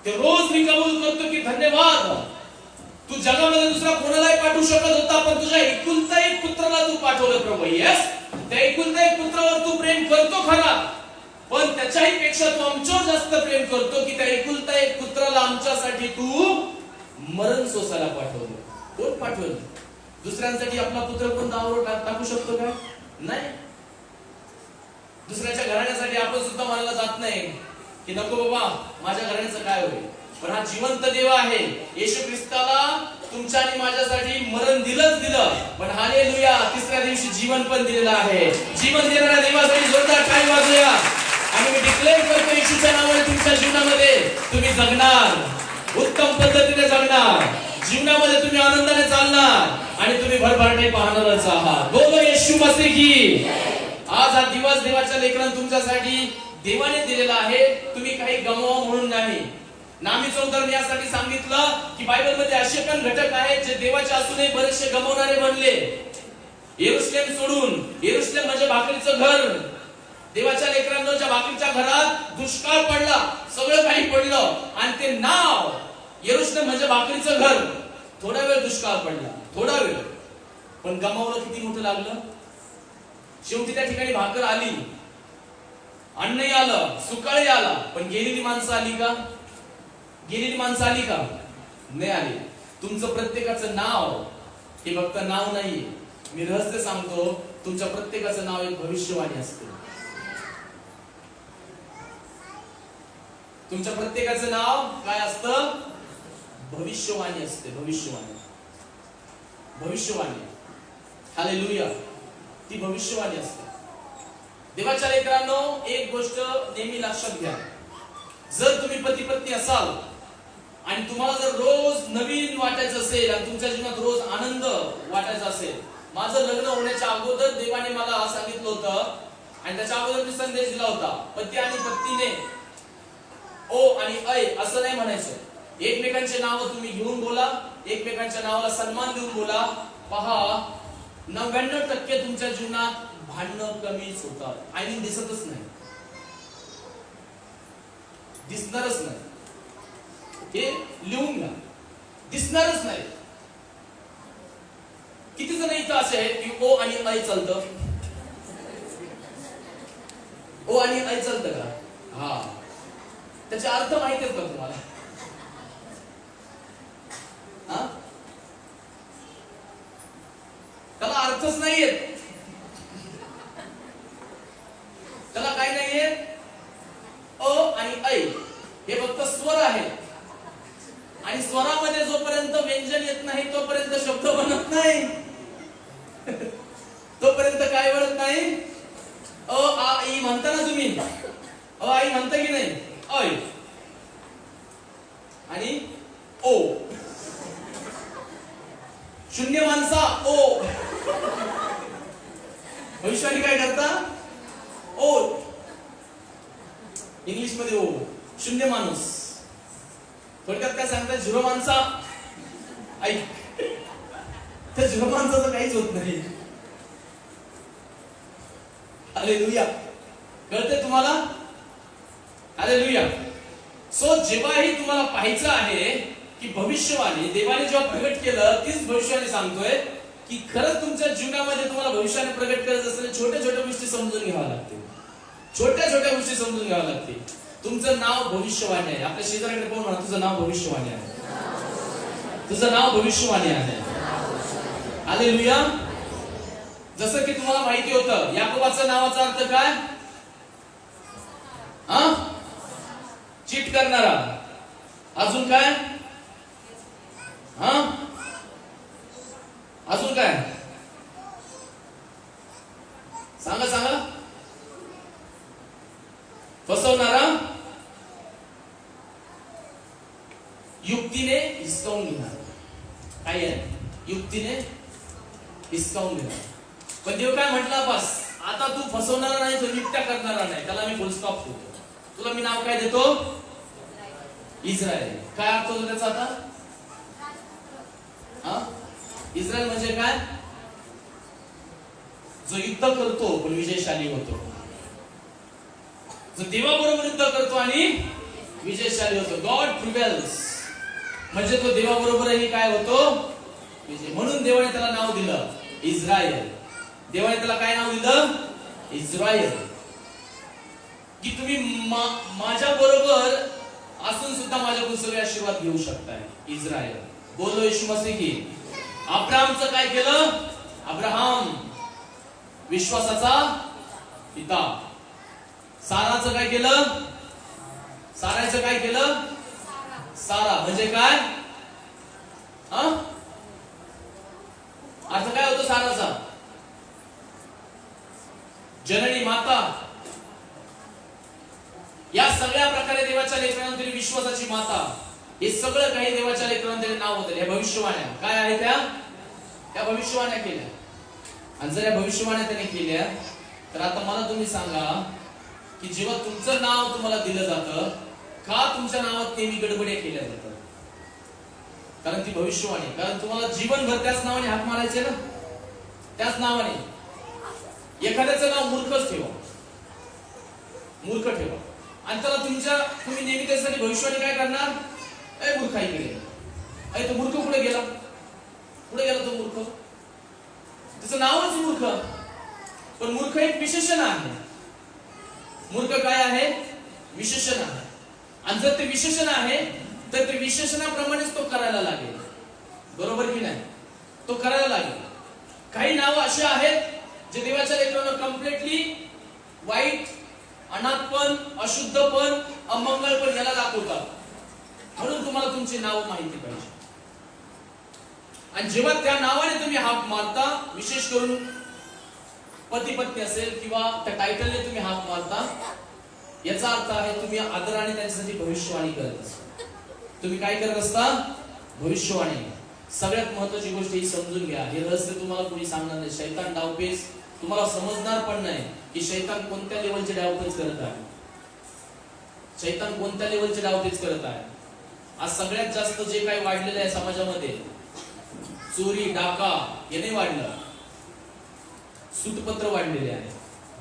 ते रोज मी कबूल करतो की धन्यवाद, तू जगामध्ये दुसरा कोणालाही पाठवू शकत होता, पण तुझ्या एकुलता एक पुत्राला तू पाठवलं प्रभू. येस, त्या एकुलता एक पुत्रावर तू प्रेम करतो खरा, पण त्याच्याही पेक्षा तू आमच्यावर जास्त प्रेम करतो की त्या एकुलता एक पुत्राला आमच्यासाठी तू मरण सोसायला पाठवलं. कोण पाठवलं? दुसऱ्यांसाठी आपला पुत्र कोण दावावर टाकू शकतो का? नाही. दुसऱ्याच्या घराण्यासाठी आपण सुद्धा म्हणायला जात नाही की नको बाबा, माझ्या घराण्याचं काय होईल. पण हा जिवंत देव आहे. येशू ख्रिस्ताला तुमच्या आणि माझ्यासाठी मरण दिलंच दिलं, पण हालेलुया, तिसऱ्या दिवशी जीवन पण दिलेलं आहे. जीवन देणाऱ्या देवासाठी जोरदार टाळी वाजूया. आणि मी डिक्लेअर करतो येशूच्या नावाने तुमच्या जीवनामध्ये तुम्ही जगणार, उत्तम पद्धतीने जगणार, जीवनामध्ये तुम्ही आनंदाने चालणार आणि तुम्ही भरभराटी पाहणारच आहात. बोलो येशू मसीह की. आज हा दिवस देवाच्या लेकरांना तुमच्यासाठी देवाने दिलेला आहे. तुम्ही काही गमवा म्हणून नाही. नामीचं उदाहरण यासाठी सांगितलं की बायबलमध्ये असे पण घटक आहेत जे देवाचे असूनही बरेचसे गमवणारे बनले. येरुशलेम सोडून, येरुशलेम म्हणजे भाकरीचं घर. देवाच्या लेकरांना ज्या भाकरीच्या घरात दुष्काळ पडला, सगळं काही पडलं आणि ते नाव येरुशलेम म्हणजे भाकरीचं घर. थोडा वेळ दुष्काळ पडला, थोडा वेळ, पण गमावलं किती मोठं लागलं. शेवटी त्या ठिकाणी भाकर आली, अन्नही आलं, सुकाळही आला, पण गेलेली माणसं आली का? गेलेली माणसं आली का? नाही आली. तुमचं प्रत्येकाचं नाव हे फक्त नाव नाहीये. मी रहस्य सांगतो, तुमच्या प्रत्येकाचं नाव एक भविष्यवाणी असते. तुमच्या प्रत्येकाचं नाव काय असतं? भविष्यवाणी असते. भविष्यवाणी, भविष्यवाणी. हालेलुया. ती भविष्यवाणी असते. देवाच्या लेकरांनो, एक गोष्ट नेहमी लक्षात घ्या. जर तुम्ही पती पत्नी असाल आणि तुम्हाला जर रोज नवीन वाटायचं असेल आणि तुमच्या जीवनात रोज आनंद वाटायचा असेल, माझं लग्न होण्याच्या अगोदर देवाने मला सांगितलं होतं आणि त्याच्या अगोदर मी संदेश दिला होता, पती आणि पत्नीने ओ आणि ऐ असं नाही म्हणायचं. एकमेकांचे नाव तुम्ही घेऊन बोला, एकमेकांच्या नावाला सन्मान देऊन बोला. पहा, 99% तुमच्या जीवनात भांडणं कमीच होतात. आणि दिसतच नाही, दिसणारच नाही. हे लिहून घ्या, दिसणारच नाही. किती जण इथं असे आहेत की ओ आणि ऐ चालतं? ओ आणि ऐ चालतं का? हा, त्याचे अर्थ माहिती आहेत का तुम्हाला? हा, त्याला अर्थच नाहीयेत. त्याला काय नाहीये? अ आणि ऐ हे फक्त स्वर आहे. आणि स्वरामध्ये जोपर्यंत व्यंजन येत नाही तोपर्यंत शब्द बनत नाही. तोपर्यंत काय बनत नाही? अ आ ई म्हणता ना तुम्ही? अ आई म्हणता की नाही? ऐ आणि ओ. शून्य माणसा ओ. भविष्यवाणी काय करता? ओ, इंग्लिश मध्ये ओ, शून्य माणूस. थोडक्यात काय सांगतात? झिरो माणसा. ऐक, त्या झिरो माणसाचं काहीच होत नाही. हालेलुया. कळतंय तुम्हाला? हालेलुया. सो जेव्हाही तुम्हाला पाहायचं आहे की भविष्यवाणी देवाने जेव्हा प्रगट केलं, तीच भविष्यवाणी सांगतोय की खरंच तुमच्या जीवनामध्ये तुम्हाला भविष्याने प्रगट करायचं असेल, छोट्या छोट्या गोष्टी समजून घ्याव्या लागतील. छोट्या छोट्या गोष्टी समजून घ्याव्या लागतील. तुमचं नाव भविष्यवाणी आहे. आपल्या शेजाऱ्याकडे पाहून म्हणा, तुझं नाव भविष्यवाणी आहे. तुझं नाव भविष्यवाणी आहे. हालेलुया. जसं की तुम्हाला माहिती होतं, याकोबाच्या नावाचा अर्थ काय? चीट करणारा. अजून काय? अजून काय? सांगा सांगा. फसवणारा, युक्तीने हिसकावून घेणार. काय आहे? युक्तीने हिसकावून घेणार. पण देव काय म्हटला? बस आता तू फसवणारा नाही, तो युक्त्या करणारा नाही, त्याला मी फुल स्टॉप देतो. तुला मी नाव काय देतो? इस्रायल. काय अर्थ होतो त्याचा आता? इस्रायल म्हणजे काय? जो युद्ध करतो पण विजयशाली होतो. जो देवाबरोबर युद्ध करतो आणि विजयशाली होतो. गॉड प्रिव्हेल्स. म्हणजे तो देवाबरोबरही काय होतो? विजय. म्हणून देवाने त्याला नाव दिलं इस्रायल. देवाने त्याला काय नाव दिलं? इस्रायल. की तुम्ही माझ्या बरोबर असून सुद्धा माझ्याकडून सगळे आशीर्वाद घेऊ शकताय. इस्रायल. बोलो येशू मसीह की. अब्राहमचं काय केलं? अब्राहम विश्वासाचा पिता. साराचं काय केलं? साराचं काय केलं? सारा म्हणजे काय? अर्थ काय होतो साराचा? जननी माता. या सगळ्या प्रकारे देवाच्या लेकरांना तरी विश्वासाची माता, हे सगळं काही देवाच्या लेकरांना तरी नाव होतं. या भविष्यवाण्या काय आहे? त्या भविष्यवाण्या केल्या. आणि जर या भविष्यवाण्या त्याने केल्या, तर आता मला तुम्ही सांगा की जेव्हा तुमचं नाव तुम्हाला दिलं जातं, का तुमच्या नावात नेहमी गडबड्या केल्या जातात? कारण ती भविष्यवाणी. कारण तुम्हाला जीवनभर त्याच नावाने हाक मारायचे ना, त्याच नावाने. एखाद्याचं नाव मूर्खच ठेवा, मूर्ख ठेवा, आणि त्याला तुम्ही नेहमी त्यासाठी भविष्यवाणी काय करणार? अय मूर्ख इकडे. अय तो मूर्ख कुठे गेला? कुठे गेला तो मूर्ख? त्याचं नावच मूर्ख. पण मूर्ख एक विशेषण आहे. मूर्ख काय आहे? विशेषण आहे. आणि जर ते विशेषण आहे तर ते विशेषणाप्रमाणेच तो करायला लागेल. बरोबर की नाही? तो करायला लागेल. काही नावं अशी आहेत जे देवाच्या लेकरांना कम्प्लिटली वाईट, अनाथपण, अशुद्धपण, अमंगळपण याला दाखवतात. म्हणून तुम्हाला तुमची नावं माहिती पाहिजे. आणि जेव्हा त्या नावाने तुम्ही हाक मारता, विशेष करून पती पत्नी असेल किंवा त्या टायटलने तुम्ही हाक मारता, याचा अर्थ आहे तुम्ही आदराने त्यांच्यासाठी भविष्यवाणी करत असता. तुम्ही काय करत असता? भविष्यवाणी. सगळ्यात महत्वाची गोष्ट ही समजून घ्या. हे रहस्य तुम्हाला कोणी सांगणार नाही. शैतान डावपेच तुम्हाला समजणार पण नाही की शैतान कोणत्या लेवलचे डावपेच करत आहे. शैतान कोणत्या लेवलचे डावपेच करत आहे. आज सगळ्यात जास्त जे काही वाढलेलं आहे समाजामध्ये, चोरी, डाका याने वाढलं, सूटपत्र वाढलेले आहे,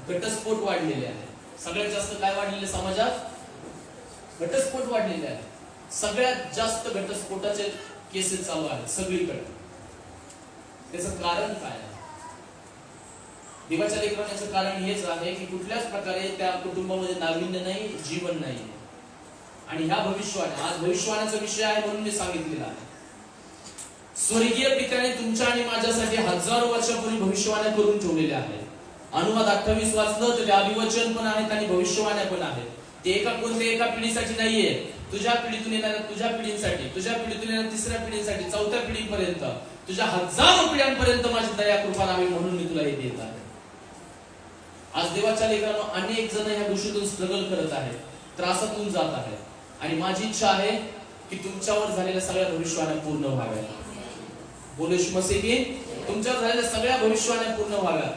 घटस्फोट वाढलेले आहे. सगळ्यात जास्त काय वाढलेले समाजात? घटस्फोट वाढलेले आहे. सगळ्यात जास्त घटस्फोटाचे केसेस चालू आहेत सगळीकडे. त्याचं कारण काय आहे? देवाच्या लेकरांचं कारण हेच आहे की कुठल्याच प्रकारे त्या कुटुंबामध्ये नाविन्य नाही, जीवन नाही. आणि ह्या भविष्यवाणी, आज भविष्यवाण्याचा विषय आहे म्हणून मी सांगितलेला आहे. स्वर्गीय पित्याने तुमच्या आणि माझ्यासाठी हजारो वर्षापूर्वी भविष्यवाण्या करून ठेवलेल्या आहेत. अनुवाद 28 वाचलं तर ते अभिवचन पण आहेत आणि भविष्यवाण्या पण आहेत. ते एका पिढीसाठी नाहीये, तुझ्या पिढीतून येणाऱ्या तुझ्या पिढींसाठी, तुझ्या पिढीतून येणाऱ्या तिसऱ्या पिढीसाठी, चौथ्या पिढीपर्यंत, तुझ्या हजारो पिढ्यांपर्यंत माझी दया कृपा राहावी म्हणून मी तुला हे देत आहे. आज देवाच्या लेकरांनो अनेक जण या गोष्टीतून स्ट्रगल करत आहेत, त्रासातून जात आहेत. आणि माझी इच्छा आहे की तुमच्यावर झालेल्या सगळ्या भविष्यवाण्या पूर्ण व्हाव्या. बोलो यीशू मसीह की तुमच्यावर झालेल्या सगळ्या भविष्यवाण्या पूर्ण व्हाव्यात,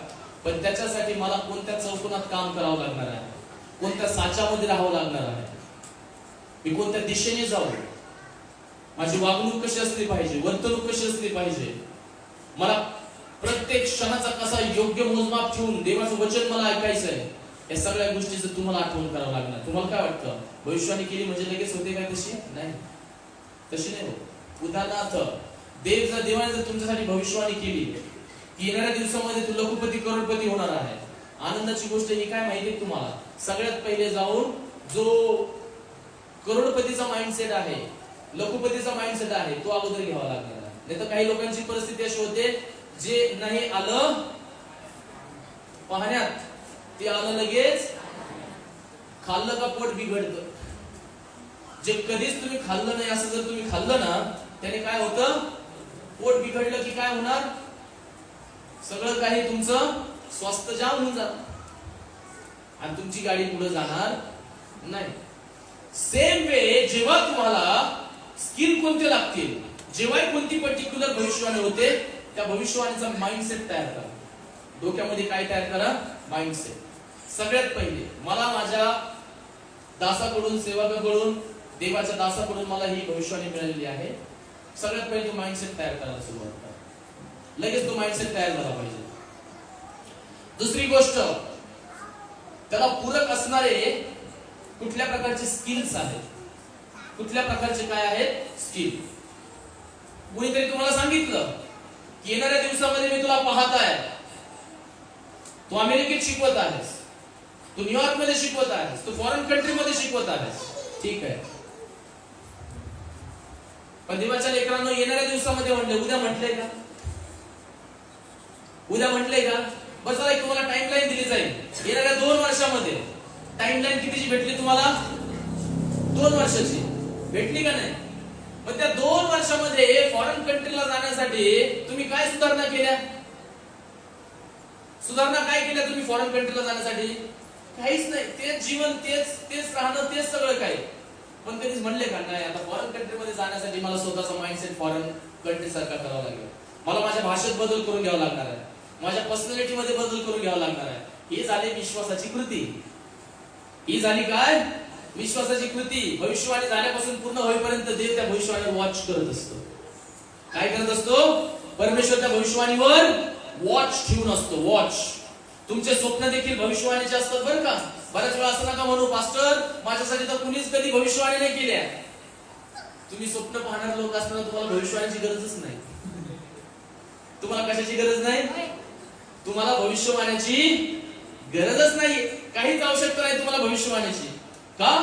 पण त्याच्यासाठी मला कोणत्या चौकोनात काम करावं लागणार आहे, कोणत्या साच्यामध्ये राहावं लागणार आहे, मी कोणत्या दिशेने जाऊ, माझी वागणूक कशी असली पाहिजे, वर्तणूक कशी असली पाहिजे, मला प्रत्येक क्षणाचा कसा योग्य मोजमाप ठेवून देवाचं वचन मला ऐकायचं आहे, या सगळ्या गोष्टीचं तुम्हाला आठवण करावं लागणार. तुम्हाला काय वाटतं, भविष्यवाणी केली म्हणजे लगेच होते काय? तशी नाही, तशी नाही होत. उदाहरणार्थ देवाने जर तुमच्यासाठी भविष्यवाणी केली की येणाऱ्या दिवसामध्ये तू लखपती करोडपती होणार आहे, आनंदाची गोष्ट ही काय माहिती तुम्हाला, सगळ्यात पहिले जाऊन जो करोडपतीचा माइंडसेट आहे, लखपतीचा माइंडसेट आहे, तो अगोदर घ्यावा लागणार आहे. नाही तर काही लोकांची परिस्थिती अशी होते, जे नाही आलं पाहण्यात ते आलं लगेच खाल्लं का पोट बिघडतं. जे कधीच तुम्ही खाल्लं नाही असं जर तुम्ही खाल्लं ना, त्याने काय होतं, पोट बिघडलं की काय होणार, सगळं काही तुमचं स्वास्थ्य जाम होऊन जात आणि तुमची गाडी पुढे जाणार नाही. सेम वे जेव्हा तुम्हाला स्किल कोणते लागतील, जेव्हा कोणती पर्टिक्युलर भविष्यवाणी होते, त्या भविष्यवाणीचा माइंडसेट तयार करा. डोक्यामध्ये काय तयार करा, माइंडसेट. सगळ्यात पहिले मला माझ्या दासाकडून, सेवकाकडून, देवाच्या दासाकडून मला ही भविष्यवाणी मिळालेली आहे. सगळ्यात पहिले तो माइंडसेट तयार करायला सुरुवात करा. लगेच तो माइंडसेट तयार झाला पाहिजे. दुसरी गोष्ट, त्याला पूरक असणारे कुठल्या प्रकारचे स्किल्स आहेत, कुठल्या प्रकारचे काय आहेत स्किल. कोणीतरी तुम्हाला सांगितलं की येणाऱ्या दिवसामध्ये मी तुला पाहत आहे, तू अमेरिकेत शिकवत आहेस, तू न्यूयॉर्क मध्ये शिकवत आहेस, तू फॉरेन कंट्री मध्ये शिकवत आहेस, ठीक आहे. पण देवाच्या लेकरांनो येणाऱ्या दिवसामध्ये म्हणले, उद्या म्हटलंय का, उद्या म्हटलंय का, बस तुम्हाला टाइमलाईन दिली जाईल. येणाऱ्या 2 वर्षामध्ये टाइमलाईन कितीची भेटली तुम्हाला, 2 वर्षाची भेटली का नाही. पण त्या 2 वर्षामध्ये फॉरेन कंट्रीला जाण्यासाठी तुम्ही काय सुधारणा केल्या, सुधारणा काय केल्या तुम्ही फॉरेन कंट्रीला जाण्यासाठी? काहीच नाही. तेच जीवन, तेच राहणं, तेच सगळं काही. पण कधीच म्हणले का नाही आता फॉरेन कंट्रीमध्ये जाण्यासाठी मला स्वतःचा माइंडसेट फॉरेन कंट्री सारखा करावा लागेल, मला माझ्या भाषेत बदल करून घ्यावा लागणार आहे, माझ्या पर्सनॅलिटी मध्ये बदल करून घ्यावा लागणार आहे. ही झाली विश्वासाची कृती. ही झाली काय, विश्वासाची कृती. भविष्यवाणी झाल्यापासून पूर्ण होईपर्यंत देव त्या भविष्यवाणीवर वॉच करत असतो. काय करत असतो, परमेश्वर त्या भविष्यवाणीवर वॉच ठेवून असतो. वॉच. तुमचे स्वप्न देखील भविष्यवाणीचे असतात बरं का. बऱ्याच वेळा असं नका म्हणू, पास्टर माझ्यासाठी तर कुणीच कधी भविष्यवाणी नाही केल्या. तुम्ही स्वप्न पाहणारे लोक असताना तुम्हाला भविष्यवाणीची गरजच नाही. तुम्हाला कशाची गरज नाही, तुम्हाला भविष्यवाणीची गरजच नाही. काहीच आवश्यकता नाही तुम्हाला भविष्यवाणीची. का?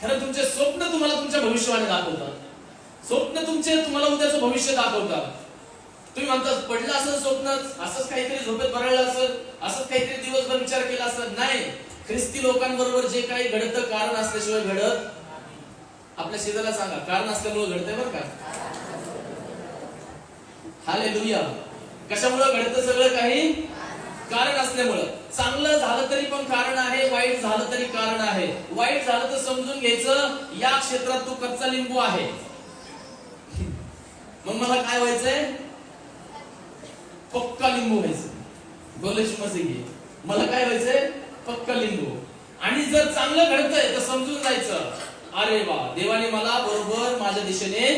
कारण तुमचे स्वप्न तुम्हाला तुमच्या भविष्यवाणी दाखवतात. स्वप्न तुमचे तुम्हाला उद्याचं भविष्य दाखवतात. तुम्ही म्हणतात पडलं असं स्वप्न, असंच काहीतरी झोपेत भरळलं असेल, असंच काहीतरी दिवसभर विचार केला असेल. नाही, ख्रिस्ती लोकांबरोबर जे काही घडतं कारण असल्याशिवाय घडत. आपल्या शेजाऱ्याला सांगा, कारण असल्यामुळे घडतंय बरं का. हालेलुया. कशामुळे घडतं सगळं काही, कारण असल्यामुळे. चांगलं झालं तरी पण कारण आहे, वाईट झालं तरी कारण आहे. वाईट झालं तर समजून घ्यायचं या क्षेत्रात तू कच्चा लिंबू आहे. मग मला काय व्हायचंय, पक्का लिंबू व्हायचं. बोलायची मस्ती, मला काय व्हायचंय, पक्का लिंबू. आणि जर चांगलं घडतंय तर समजून जायचं, अरे वा, देवाने मला बरोबर माझ्या दिशेने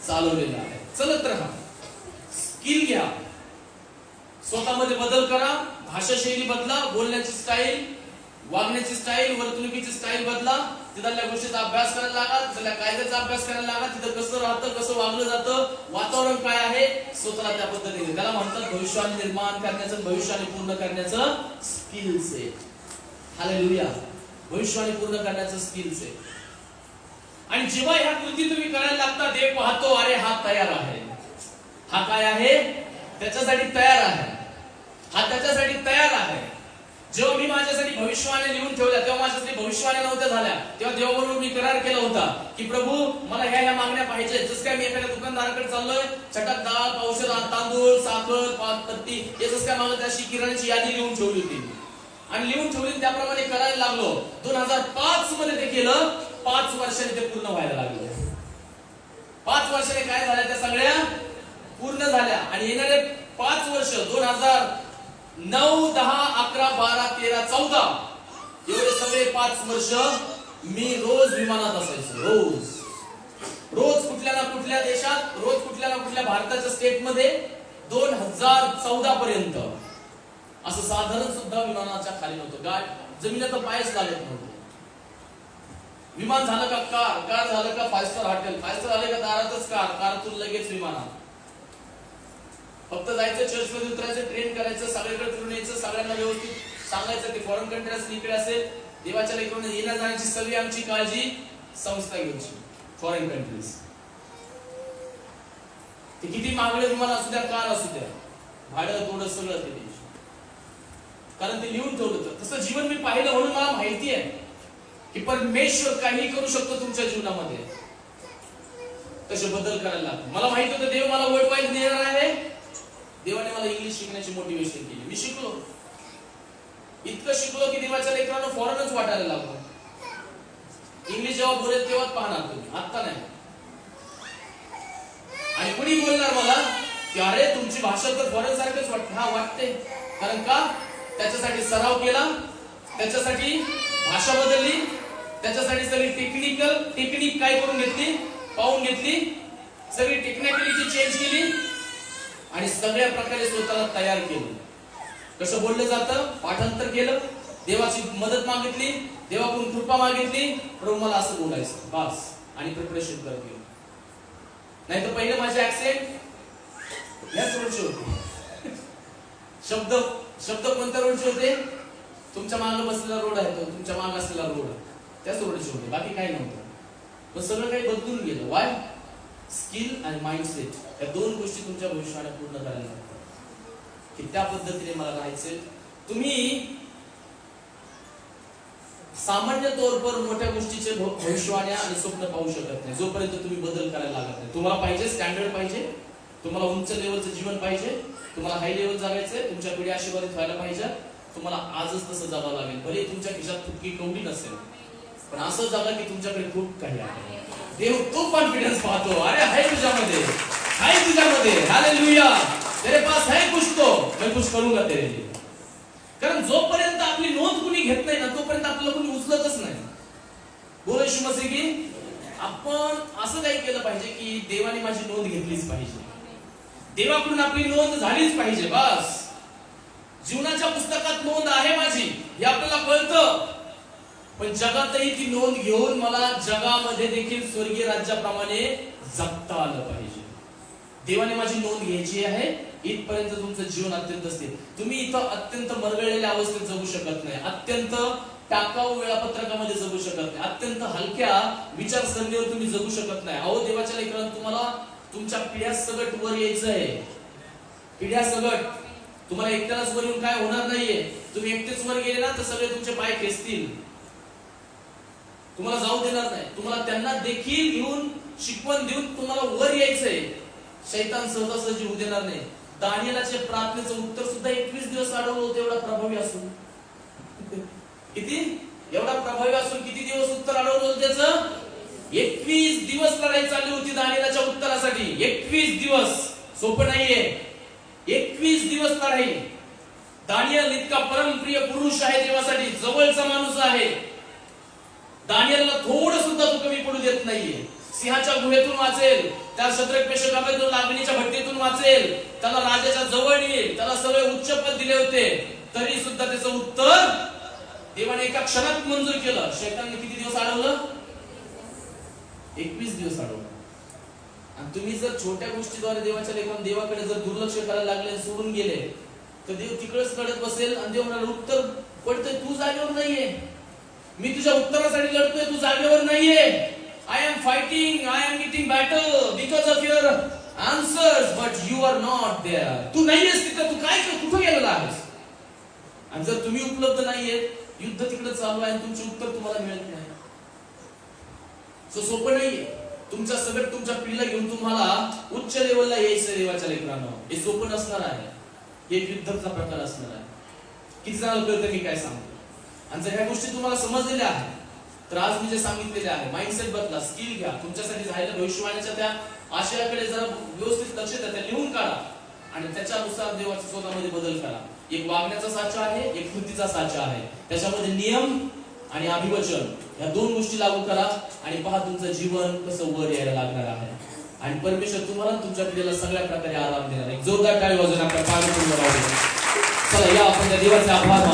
चालवलेलं आहे. चलत राहा. स्किल घ्या, स्वतःमध्ये बदल करा, भाषा शैली बदला, बोलण्याची स्टाईल, वागण्याची स्टाईल, वर्तणुकीची स्टाईल बदला. तिथल्या गोष्टीचा अभ्यास करायला लागा, तिथल्या कायद्याचा अभ्यास करायला लागा, तिथं कसं राहतं, कसं वागलं जातं, वातावरण काय आहे, स्वतःला त्या पद्धतीने. त्याला म्हणतात भविष्यवाणी निर्माण करण्याचं, भविष्यवाणी पूर्ण करण्याचं स्किल्स आहे. हालेलुया. भविष्यवाणी पूर्ण करण्याचं स्किल्स आहे. आणि जेव्हा ह्या कृती तुम्ही करायला लागता, देव पाहतो, अरे हा तयार आहे, हा काय आहे, त्याच्यासाठी तयार आहे, हा त्याच्यासाठी तयार आहे. जेव्हा मी माझ्यासाठी भविष्यवाणी लिहून ठेवल्या, तेव्हा माझ्यासाठी भविष्यवाणी नव्हत्या झाल्या, तेव्हा देवाबरोबर मी करार केला होता की प्रभू मला ह्या मागण्या पाहिजे. जसं काय मी एखाद्या दुकानदाराकडे चाललोय, छटाक डाळ, औषध, तांदूळ, साखर, पत्ती, हे जसं काय मागत अशी किराण्याची यादी लिहून ठेवली होती आणि लिहून ठेवली त्याप्रमाणे करायला लागलो. 2005 मध्ये ते केलं. 5 वर्षांनी ते पूर्ण व्हायला लागलं. 5 वर्षाने काय झालं, त्या सगळ्या पूर्ण झाल्या आणि येणारे 5 वर्ष 2009, 10, 11, 12, 13, 14 एवढे सगळे 5 वर्ष मी रोज विमानात असायचो. रोज कुठल्या ना कुठल्या देशात, रोज कुठल्या ना कुठल्या भारताच्या स्टेटमध्ये 2014 पर्यंत असं साधारण सुद्धा विमानाच्या खाली नव्हतं. गाय जमिनीला पायच लागत नव्हतं. विमान झालं का कार झालं का 5 स्टार हॉटेल, 5 स्टार आले का दारातच कारतून लगेच विमानात. फक्त जायचं, चर्चमध्ये उतरायचं, ट्रेन करायचं, सगळीकडे फिरून यायचं, सगळ्यांना व्यवस्थित सांगायचं. ते फॉरेन कंट्री असेल, इकडे असेल, देवाच्या लेकरांना येण्या जाण्याची सगळी आमची काळजी संस्था घ्यायची. फॉरेन कंट्रीज ते किती महागडे विमान असू द्या, कार असू द्या, भाडं थोडं सगळं ते द्यायचं. कारण ते लिहून ठेवलं होतं. तसं जीवन मी पाहिलं म्हणून मला माहिती आहे की परमेश्वर काही करू शकतो तुमच्या जीवनामध्ये. तसे बदल करायला लागतो. मला माहित होतं देव मला वर्ल्ड वाईड देणार आहे. देवाने मला इंग्लिश शिकण्याची मोटिवेशन केली. मी शिकलो, इतकं शिकलो की देवाच्या लेकरांना फॉरेनच वाटायला लागलो. इंग्लिश जेव्हा बोलेल तेव्हाच पाहणार तुम्ही, आता नाही. आणि कुणी बोलणार मला की अरे तुमची भाषा तर फॉरेन सारखंच वाटते. हा, वाटते. कारण का? त्याच्यासाठी सराव केला, त्याच्यासाठी भाषा बदलली, त्याच्यासाठी सगळी टेक्निक काय करून घेतली, पाहून घेतली, सगळी टेक्निकॅलिटी चेंज केली आणि सगळ्या प्रकारे स्वतःला तयार केलं. कसं बोललं जातं, पाठांतर केलं, देवाची मदत मागितली, देवाकडून कृपा मागितली, प्रभू मला असं बोलायचं बस, आणि प्रिपरेशन करत गेलो. नाही तर पहिले माझे ऍक्सेंट याच रोडचे होते. शब्द कोणत्या रोडचे होते? तुमच्या मागे बसलेला रोड आहे तो, तुमच्या मागे असलेला रोड, त्याच रोडचे होते, बाकी काही नव्हतं. पण सगळं काही बदलून गेलं. वाय? स्किल आणि माइंडसेट, या 2 गोष्टी तुमच्या भविष्याने पूर्ण करायला लागतात की त्या पद्धतीने मला राहायचंय. तुम्ही सामान्य तौरवर मोठ्या गोष्टीचे भविष्यवाण्या आणि स्वप्न पाहू शकत नाही जोपर्यंत तुम्ही बदल करायला लागत नाही. तुम्हाला पाहिजे स्टँडर्ड पाहिजे, तुम्हाला उंच लेवलचं जीवन पाहिजे, तुम्हाला हाय लेवल जगायचंय, तुमच्या पिढी आशीर्वादित व्हायला पाहिजे. तुम्हाला आजच तसं जगावं लागेल. भले तुमच्या खिशात फुटकी कवडी नसेल, पण असं जगा की तुमच्याकडे खूप काही आहे. देव तो कॉन्फिडन्स पाहतो. अरे आहे तुझ्यामध्ये, आहे तुझ्यामध्ये. हालेलुया. तेरे पास है कुछ तो मैं कुछ करूंगा तेरे लिए. कारण जोपर्यंत आपली नोंद कुणी घेत नाही ना, तोपर्यंत आपल्याला कुणी उचलतच नाही. बोल येशू मसीह की आपण असं काही केलं पाहिजे की देवाने माझी नोंद घेतलीच पाहिजे, देवाकडून आपली नोंद झालीच पाहिजे. बस, जीवनाच्या पुस्तकात नोंद आहे माझी हे आपल्याला कळतं. पण जगातही ती नोंद घेऊन मला जगामध्ये देखील स्वर्गीय राज्याप्रमाणे जगता आलं पाहिजे. देवाने माझी नोंद घ्यायची आहे. इथपर्यंत तुमचं जीवन अत्यंत स्थिर. तुम्ही इथं अत्यंत मरगळलेल्या अवस्थेत जगू शकत नाही, अत्यंत टाकाऊ वेळापत्रकामध्ये जगू शकत नाही, अत्यंत हलक्या विचारसरणीवर तुम्ही जगू शकत नाही. अहो देवाच्या लेकरांनो, तुम्हाला तुमच्या पिढ्या सगट वर यायचं आहे. पिढ्या सगट. तुम्हाला एकट्यालाच वर येऊन काय होणार नाहीये. तुम्ही एकटेच वर गेले ना तर सगळे तुमचे पाय खेचतील, तुम्हाला जाऊ देणार नाही. तुम्हाला त्यांना देखील घेऊन शिकवण देऊन तुम्हाला वर यायचंय. शैतान सहजासहजी होऊ देणार नाही. दानियेलाच्या प्रार्थनेचं उत्तर सुद्धा 21 दिवस अडवलं होतं. एवढा प्रभावी असून किती, एवढा प्रभावी असून किती दिवस उत्तर अडवलं होतं त्याचं? 21 दिवस लढाई चालली होती दानियेलाच्या उत्तरासाठी. 21 दिवस. सोपं नाहीये. 21 दिवस लढाई. दानियल इतका परमप्रिय पुरुष आहे देवासाठी, जवळचा माणूस आहे. दानियलला थोडं सुद्धा तो कमी पडू देत नाहीये. सिंहाच्या गुहेतून वाचेल, त्या शद्रक मेशक अबेदnego लागणीच्या भट्टीतून वाचेल, त्याला राजाच्या जवळ येईल, त्याला सगळे उच्च पद दिले होते, तरी सुद्धा त्याचं उत्तर देवाने एका क्षणात मंजूर केलं. शैतानने किती दिवस अडवलं? 21 दिवस अडवलं. आणि तुम्ही जर छोट्या गोष्टीद्वारे देवाच्या लेकरांना देवाकडे जर दुर्लक्ष करायला लागले, सोडून गेले, तर देव तिकडेच कडत बसेल आणि देव म्हणाल उत्तर पडतंय, तू जागेवर नाहीये, मी तुझ्या उत्तरासाठी लढतोय, तू जागेवर नाहीये. I am fighting, I am getting battle because of your answers, but you are not there. तू नाहीयेस तिथे, तू काय कुठे गेलेला आहेस? आणि जर तुम्ही उपलब्ध नाहीये, युद्ध तिकडे चालू आहे, तुमचे उत्तर तुम्हाला मिळत नाही. सोपं नाहीये. तुमच्या सगळं तुमच्या पिढीला घेऊन तुम्हाला उच्च लेवलला यायचं देवाच्या लेकरांना. हे सोपं नसणार आहे. हे युद्धाचा प्रकार असणार आहे. किती जणांना कळतं मी काय सांगतो? आणि जर ह्या गोष्टी तुम्हाला समजलेल्या आहेत तर आज मी जे सांगितलेले आहे, माइंडसेट बदला, स्किल घ्या, तुमच्यासाठी झालेल्या भविष्यवाणीच्या त्या आशयाकडे जरा व्यवस्थित लक्ष द्या, त्या लिहून काढा आणि त्याच्यानुसार देवाच्या स्वतःमध्ये बदल करा. एक वागण्याचा साचा आहे, एक कृतीचा साचा आहे. त्याच्यामध्ये नियम आणि अभिवचन या दोन गोष्टी लागू करा आणि पहा तुमचं जीवन कसं वर यायला लागणार आहे आणि परमेश्वर तुम्हाला तुमच्या पिढीला सगळ्या प्रकारे आराम देणार आहे. जोरदार टाळी वाजवून आपल्या पायावर उभं राहू. चला या आपण त्या देवाचे आभार